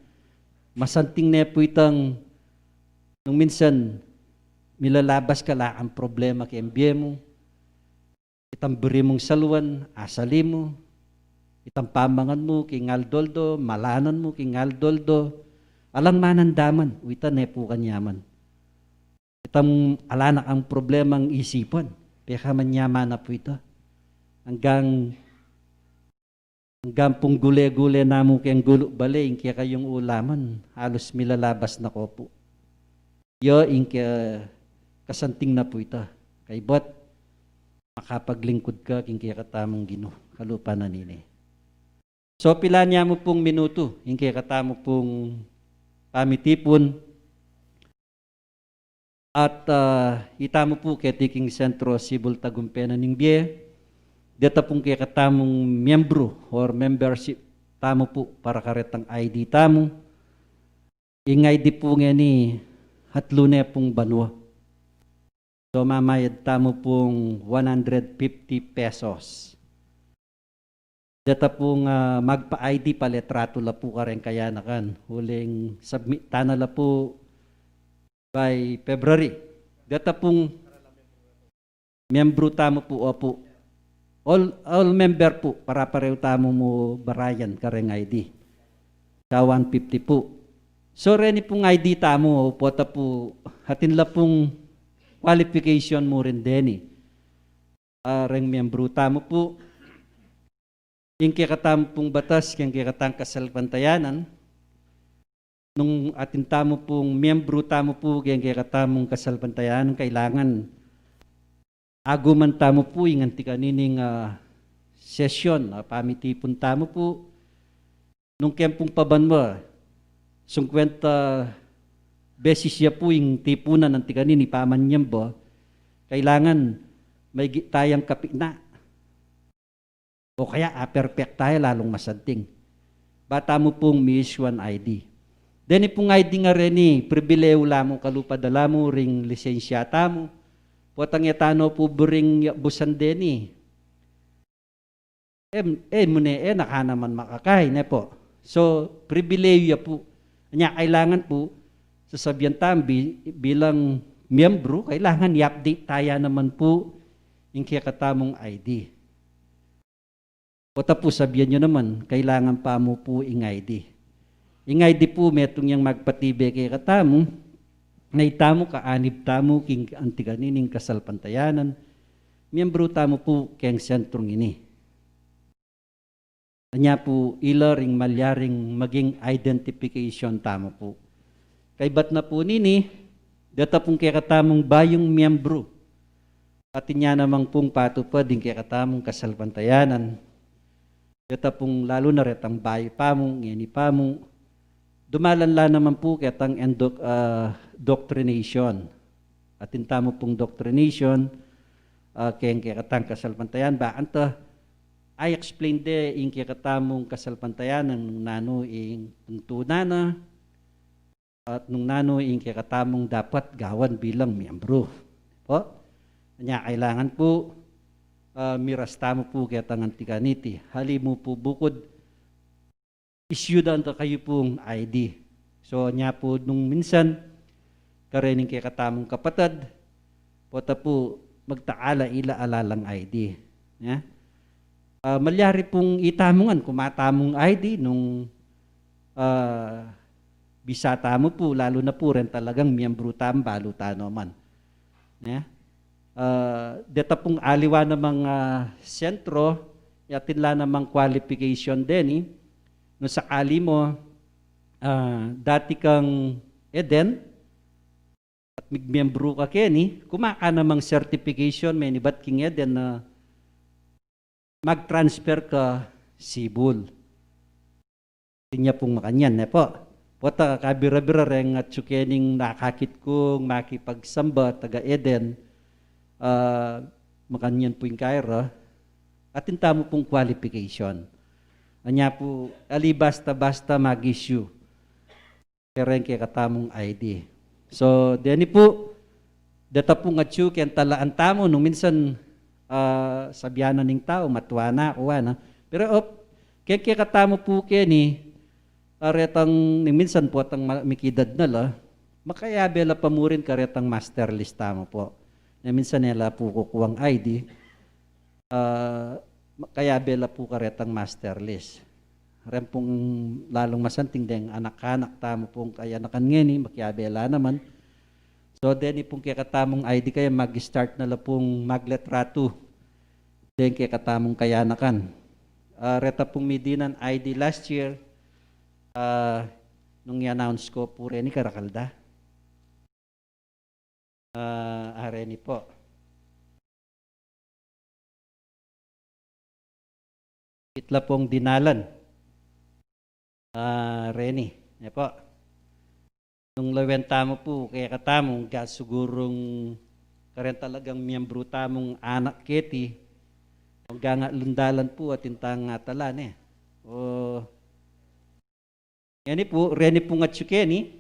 Masanting na po itang nung minsan milalabas ka lang ang problema kay MBM mo. Itang beri mong saluan, asali mo. Itang pamangan mo kay ngaldoldo, malanan mo kay ngaldoldo. Alang manandaman, uita na po kanyaman. Itang alanak ang problemang isipan. Peka man yaman na po ito. Hanggang pong gule-gule na mo kayang gulo balay, kaya kayong ulaman, halos milalabas na ko po. Yo, kaya kasanting na po ito. Kay bot, makapaglingkod ka, kaya katamong Ginoo, kalupa na nini. So, pila niya mo pong minuto, kaya katamo pong pamitipon, at itamo po kaya tiking sentro Sibol Tagumpena ng Biye, dito pong kaya katamong miyembro or membership tamo po para karetang ID tamo. Yung ID po nga ni hatlune pong banwa. So mamayad tamo pong 150 pesos. Dito pong magpa-ID paletrato la po ka rin kaya na kan. Huling submit tanala po by February. Dito pong miyembro tamo po opo. All member po, para pareho tamo mo barayan kareng ID. Sa 150 po. So, reni pong ID tamo, pota po, hatinla pong qualification mo rin deni. Reng miyembro tamo po. Yung kikatamo pong batas, yung kikatang kasalpantayanan, nung atin tamo pong miyembro tamo po, yung kikatamong kasalpantayanan, kailangan aguman tamo po yung antikanining session, pamitipon tamo po. Nung kempong pabanwa, 50 beses siya po yung tipunan ng tikanini, pamanyam ba, kailangan may tayang kapit na. O kaya perfect tayo, lalong masanting. Bata mo pong Miss One ID. Then pong ID nga rin ni, pribileyo lamang kalupadala mo, ring lisensya tamo, potang yatano po buring busan deni. Mune nakanaman makakay, ne po. So, pribileyo po. Kanya kailangan po, sasabihan tayo bilang miyembro, kailangan i-update tayo naman po yung kakatamong ID. O tapos sabihan nyo naman, kailangan pa mo po yung ID. Yung ID po, metong yung magpatibe kay katamo, na itamo kaanib tamo king antiganining kasalpantayanan, miyembro tamo po kayang sentrong ini. Kanya po ilaring malyaring maging identification tamo po. Kay bat na po nini, data pong kaya katamong bayong miyembro. At niya namang pong patupad din kaya katamong kasalpantayanan. Data pong lalo na retang bayo pamong, ngeni pamong, dumalanla naman po kitang doctrination. At intamo pong doctrination, kayang kikatang kasalpantayan, ba anta, I explained in kikatamong kasalpantayan ng nano ing tuntunana at nung nano ing kikatamong dapat gawan bilang miyembro. Po, kanya kailangan po, mirastamo po kitang antikaniti. Hali mo po bukod, issue na kayo pong ID. So, niya po nung minsan, karening kay katamong kapatid, pota po magtaala ila alalang ID. Yeah? Malyari pong itamungan, kumatamong ID nung bisata mo po, lalo na po rin talagang miyembro tambalo tano man. Yeah? Deta pong aliwa ng mga sentro, yatinla namang qualification din, no sakali mo, dati kang Eden, at miyembro ka Kenny, kumaka namang certification, may nibat king Eden na mag-transfer ka Sibul. Tinya pong makanyan, po. Pota kabira-bira reng at sukening nakakit kong makipagsamba taga Eden, makanyan po yung kaira, at intamo pong qualification. Anya po, ali basta-basta mag-issue. Keren kay katamong ID. So, deni po, data po nga tsu, kaya talaan tamo, nung minsan, sabyanan ng tao, matuwa na, kuha na. Pero, kaya katamo po kaya retang, minsan po, atang mikidad na la, makayabela pa mo rin karetang master list tamo po. Na minsan nila po kukuwang ID, kaya bela po karetang master list. Ren pong lalong masanting deng anak-anak tamo pong kaya nakan ngeni, makiyabela naman. So, deni pong kaya katamong ID kaya mag-start na la pong magletrato. Den kaya katamong kaya nakan. Reta pong midinan ID last year, nung i-announce ko po rin ni Karakalda. Areni po. Itla pong dinalan. Reni. Yan po. Nung lawen tamo po, kaya katamong sigurong karen talagang miyembro tamong anak keti, hanggang lundalan po at intang talan yan po, Reni po nga tsukeni,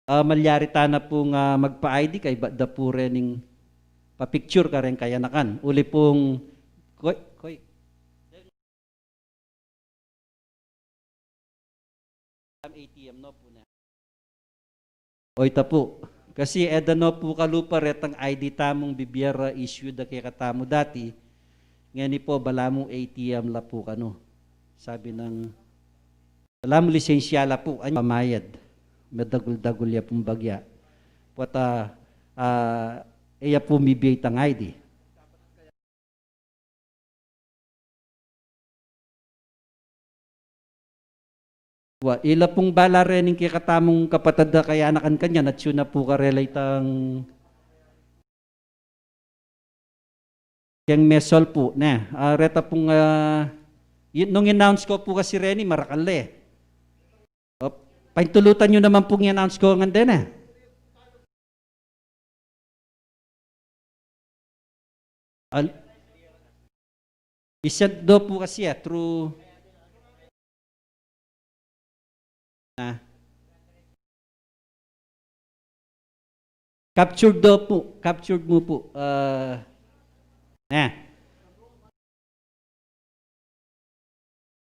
malyari na po nga magpa-ID kay da po rening pa-picture ka rin kaya nakan. Uli pong koy. ATM no po na. O ita po. Kasi eda no po kalupa retang ID tamong bibiyara issue da kay katamo dati. Ngani po balamong ATM la po kano. Sabi ng balamong lisensya la po ay pamayad. Medagul-dagul ya pong bagya. Pata iya po mibiyay tang ID. Ila pong bala rening kay katamong kapatid kaya anakan kanya at yun na po karelay tang yung mesol po na. Reta pong nung announce ko po kasi Reni Marakale. Paintulutan nyo naman pong i-announce ko nga din isend do po kasi through captured do po. Captured mo po.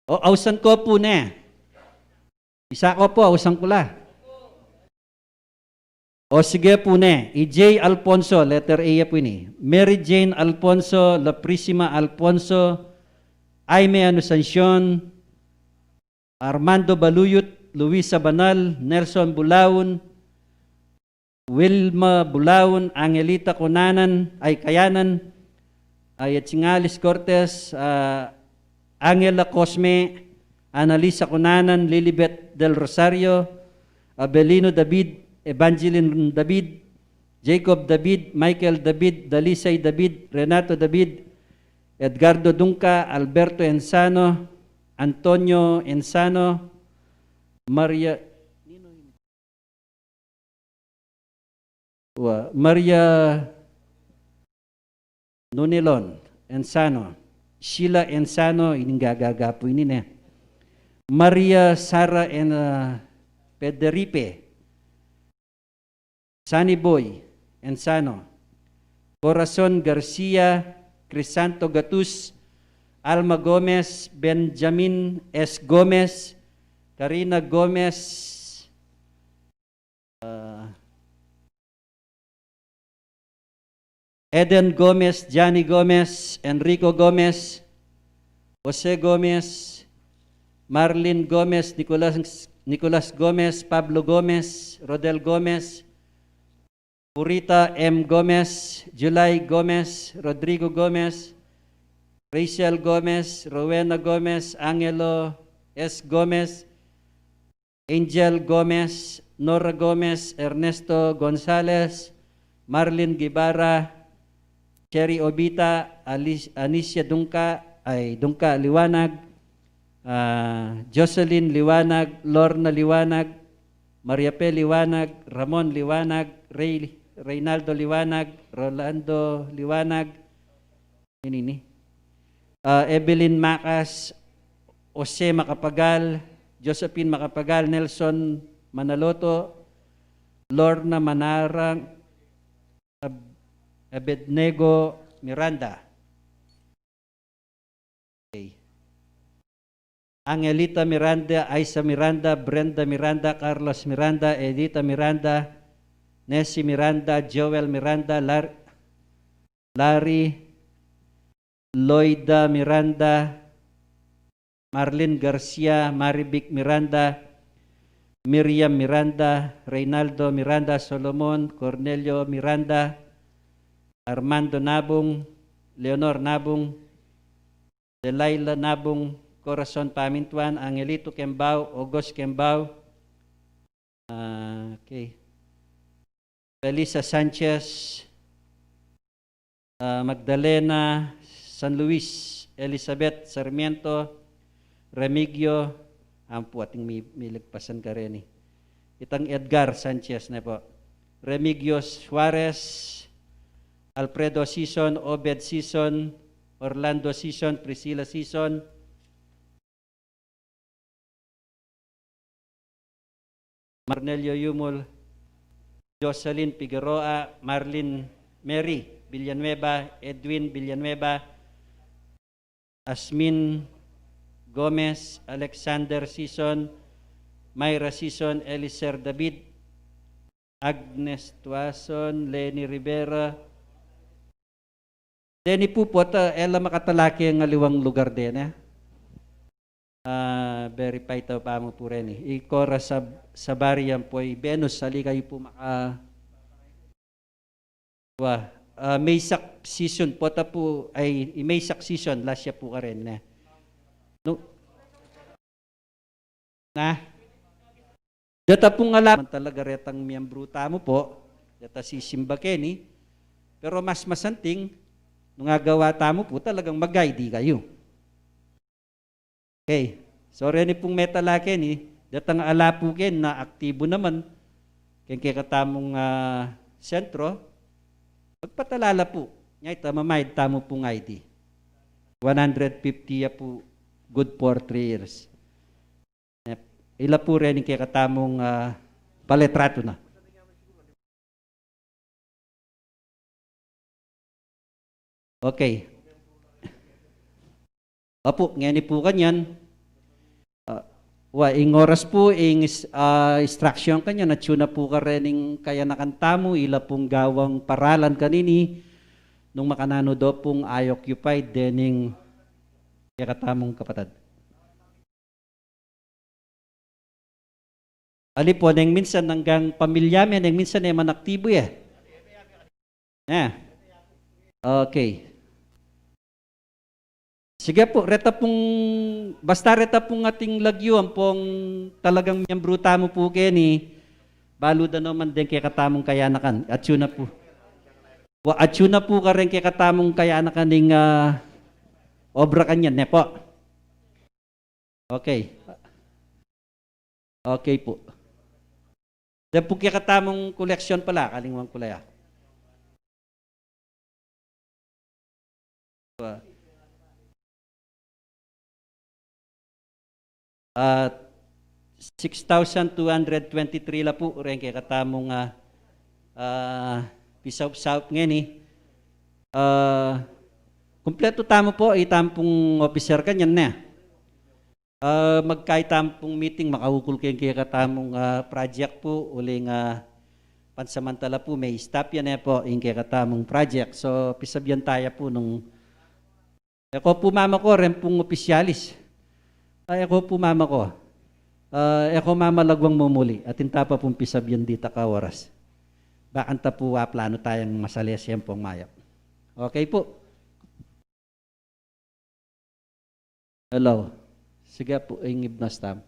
O, ausan ko po na. Isa ko po, usang pula. O sige po ne, EJ Alfonso, letter A po ini. Mary Jane Alfonso, La Prisima Alfonso, Aime Anusancion, Armando Baluyot, Luisa Banal, Nelson Bulaon, Wilma Bulaon, Angelita Kayanan, Yatsingalis Cortez, Angela Cosme, Annalisa Cunanan, Lilibet Del Rosario, Abelino David, Evangeline David, Jacob David, Michael David, Dalisay David, Renato David, Edgardo Dunca, Alberto Ensano, Antonio Ensano, Maria Nunilon Ensano, Sheila Ensano, iningagagapo ini ne. Maria Sara and Pederipe, Sunny Boy Ensano, Corazon Garcia, Crisanto Gatus, Alma Gomez, Benjamin S. Gomez, Karina Gomez, Eden Gomez, Johnny Gomez, Enrico Gomez, Jose Gomez, Marlene Gomez, Nicolas Gomez, Pablo Gomez, Rodel Gomez, Purita M. Gomez, July Gomez, Rodrigo Gomez, Rachel Gomez, Rowena Gomez, Angelo S. Gomez, Angel Gomez, Nora Gomez, Ernesto Gonzalez, Marlene Guevara, Cherry Obita, Anicia Dunca Liwanag, Jocelyn Liwanag, Lorna Liwanag, Maria P. Liwanag, Ramon Liwanag, Reynaldo Liwanag, Rolando Liwanag, Evelyn Macas, Jose Macapagal, Josephine Macapagal, Nelson Manaloto, Lorna Manarang, Abednego Miranda. Okay. Angelita Miranda, Aisa Miranda, Brenda Miranda, Carlos Miranda, Edita Miranda, Nessie Miranda, Joel Miranda, Larry, Loida Miranda, Marlene Garcia, Marivic Miranda, Miriam Miranda, Reynaldo Miranda, Solomon, Cornelio Miranda, Armando Nabong, Leonor Nabong, Delilah Nabong, Corazon Pamintuan, Angelito Kembao, August Kembao, okay. Elisa Sanchez, Magdalena San Luis, Elizabeth Sarmiento, Remigio, ampo ating may lagpasan ka rin eh. Itang Edgar Sanchez na po. Remigio Suarez, Alfredo Sison, Obed Sison, Orlando Sison, Priscilla Sison, Marnelio Yumol, Jocelyn Figueroa, Marlene Mary Villanueva, Edwin Villanueva, Asmin Gomez, Alexander Sison, Myra Sison, Eliser David, Agnes Tuason, Lenny Rivera. Denny po po, ela makatalaki ang aliwang lugar din. Verify tayo pa mo po rin. Ikora sa bariyan po, Venus, sali kayo po may season po ta po, ay may season, last year po ka rin. Data pong alam, talaga retang miyembro tamo po, data si Simba Kenny, pero mas masanting, nung agawa tamo po, talagang mag-ID kayo. Okay, so rin pong metalakin eh, datang alapukin na aktibo naman, kaya katamong sentro, magpatalala po, ngay tamamayad tamo pong ID. 150 ya po, good for 3 years. Ila po rin kaya katamong paletrato na. Okay. Opo, ngayon po kanyan. ing oras po, instruction kanyo, natsuna po ka rin kaya nakantamo, ila pong gawang paralan kanini, nung makanano do pong I-occupied, dening kaya katamong kapatid. Ali po, neng minsan hanggang pamilya men, neng minsan ay manaktibo eh. Okay. Sige po, basta reta pong ating lagyuan pong talagang miyembro tamo po keni, balo da naman din kay katamong kayanakan. At yun na po. At yun na po ka rin kay katamong kayanakan ng obra kanyan, ne po. Okay. Okay po. Dahil po kay katamong koleksyon pala, kalingwang kulaya. At 6,223 la po rin kay katamong pisaw-saw ngayon kumpleto tamo po ay tampong officer kanyan na. Magkay tampong meeting makahukul kay katamong project po uling pansamantala po may stop yan po yung kay katamong project. So pisabyan tayo po nung ako po mama ko rin pong opisyalis. Ako po mama ko. Ako mama lagwang mumuli at intapa pong pisabyan dita kawaras. Bakanta po plano tayong masali siyempong mayap. Okay po. Hello. Sige po, ingib na stam.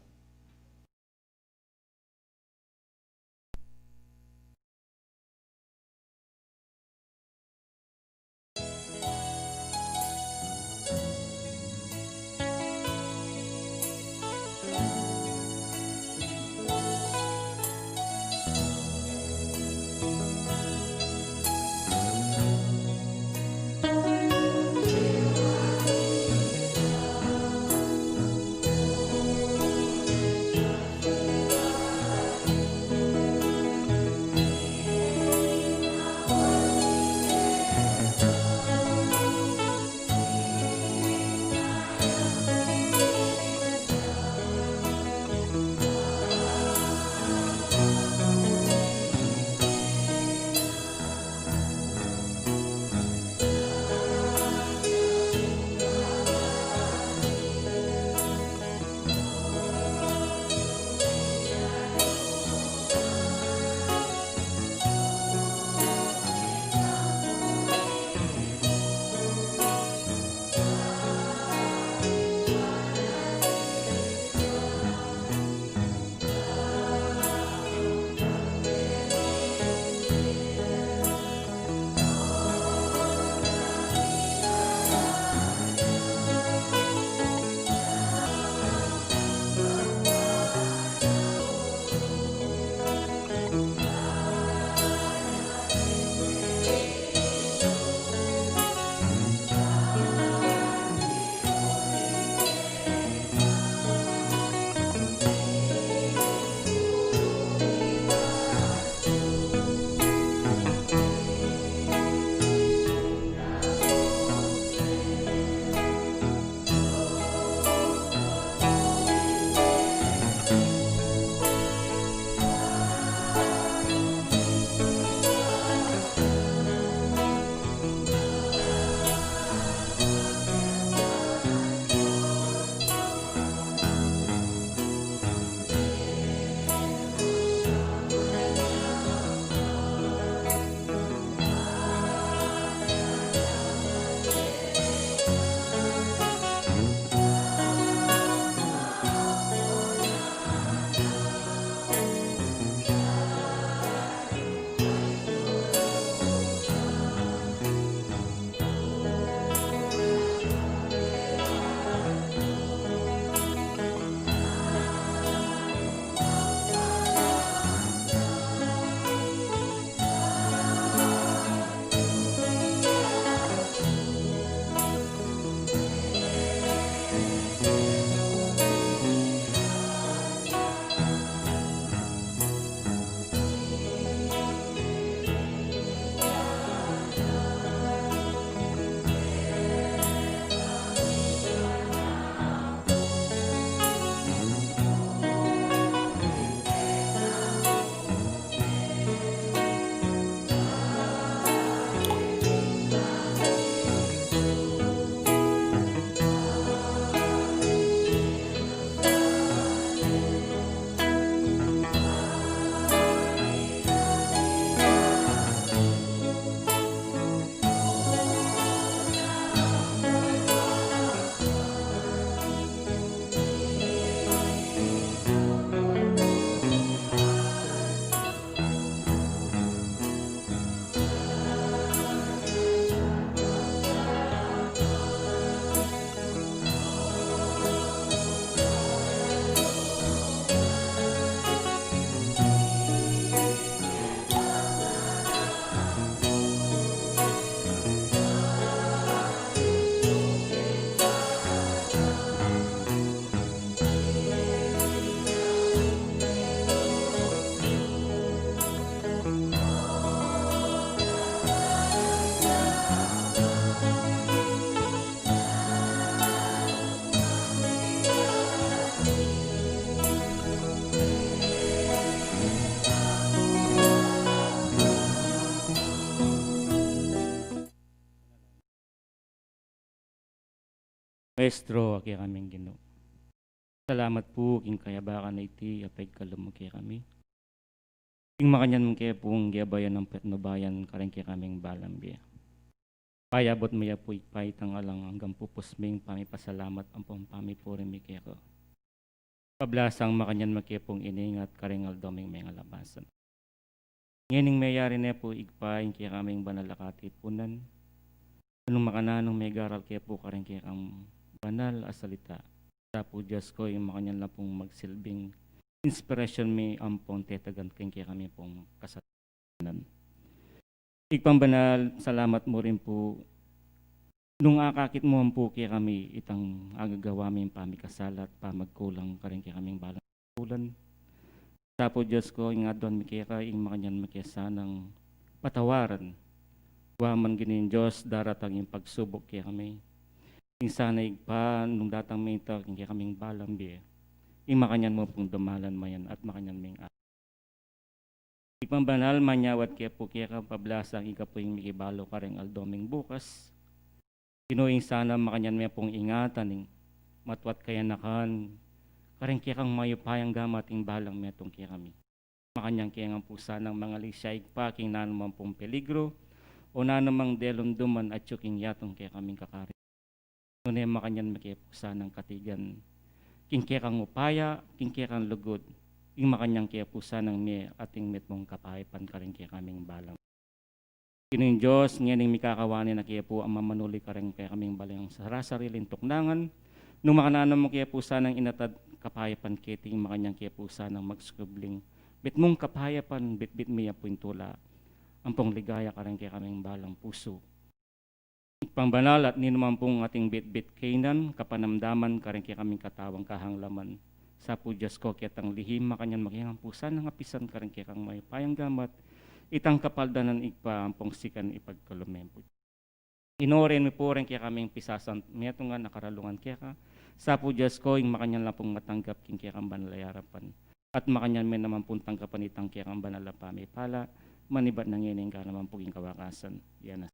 Maestro, kaya kaming Ginoo. Salamat po king kayabakan na iti apay kalamo kaya kami. King makanyan mong kaya pong giabayan ng petnobayan karing kaya kaming balambi. Payabot maya po ipahitang alang hanggang pupusming pamipasalamat ang pong pamipurimi kaya ko. Pablasang makanyan makiya pong iningat karingal doming may ngalabasan. Ngayon mayari na po igpain kaya kaming banalakati punan. Anong makananong may garal kaya po karing kaya kang banal asalita. Sa po Diyos ko yung makanyan lang pong magsilbing inspiration may ampong tetagan kaya kami pong kasalanan. Igpang banal, salamat mo rin po. Nung akakit mo po kaya kami itang agagawa may pamikasalat, pamagkulang ka rin kaya kaming balang kulan. Sa po Diyos ko, nga doon kaya ka, ing makanyan makiasa ng patawaran. Waman ginin Diyos, daratang yung pagsubok kaya kami. Ing sanay pa, nung datang may ito, kaya kaming balambi. Ing makanyan mo pong dumalan mayan at makanyan may Igpang banal, manyawat kaya po kaya ka pablasang ika po yung mikibalo ka rin aldoming bukas. Pinuing sana makanyan may pong ingatan, matwat kaya nakan, karing kaya kang mayupayang gamating balang metong kaya kami. Makanyang kaya nga po sanang mga lisyay pa, king nanamang pong peligro, o nanamang delunduman at yuking yatong kaya kaming kakari. Ngunit makanyan makaya po sanang katigan, king kaya kang upaya, king kaya kang lugod, ing makanyang kaya po sanang may ating metmong kapahipan karing kaya kaming balang. Kinuing Diyos, ngayon mikakawanin na kaya po ang mamanuli ka rin kaya kaming balang sarasariling tuknangan. Nung makananam mo kaya po sanang inatad kapayapan kiting makanyang kaya po sanang magskubling. Bit mong kapayapan, bit miya po intula. Ang pong ligaya ka rin kaya kaming balang puso. Pangbanal at ninuman pong ating bit kainan, kapanamdaman ka rin kaya kaming katawang kahanglaman. Sa po Diyos ko kaya tang lihim makanyan makiyang po sanang apisan ka rin kaya kang may payang gamat. Itang kapaldanan igpa ang pongsikan ipagkalumempo. Inoren mo po rin kaya kaming pisasan, meto nga nakaralungan kaya ka. Sa po Diyos ko, yung makanyan lang pong matanggap king kaya kang banalayarapan. At makanyan may naman pong tanggapan itang kaya kang banalapami pala, manibat nangining ka naman pong kawakasan. Yan na.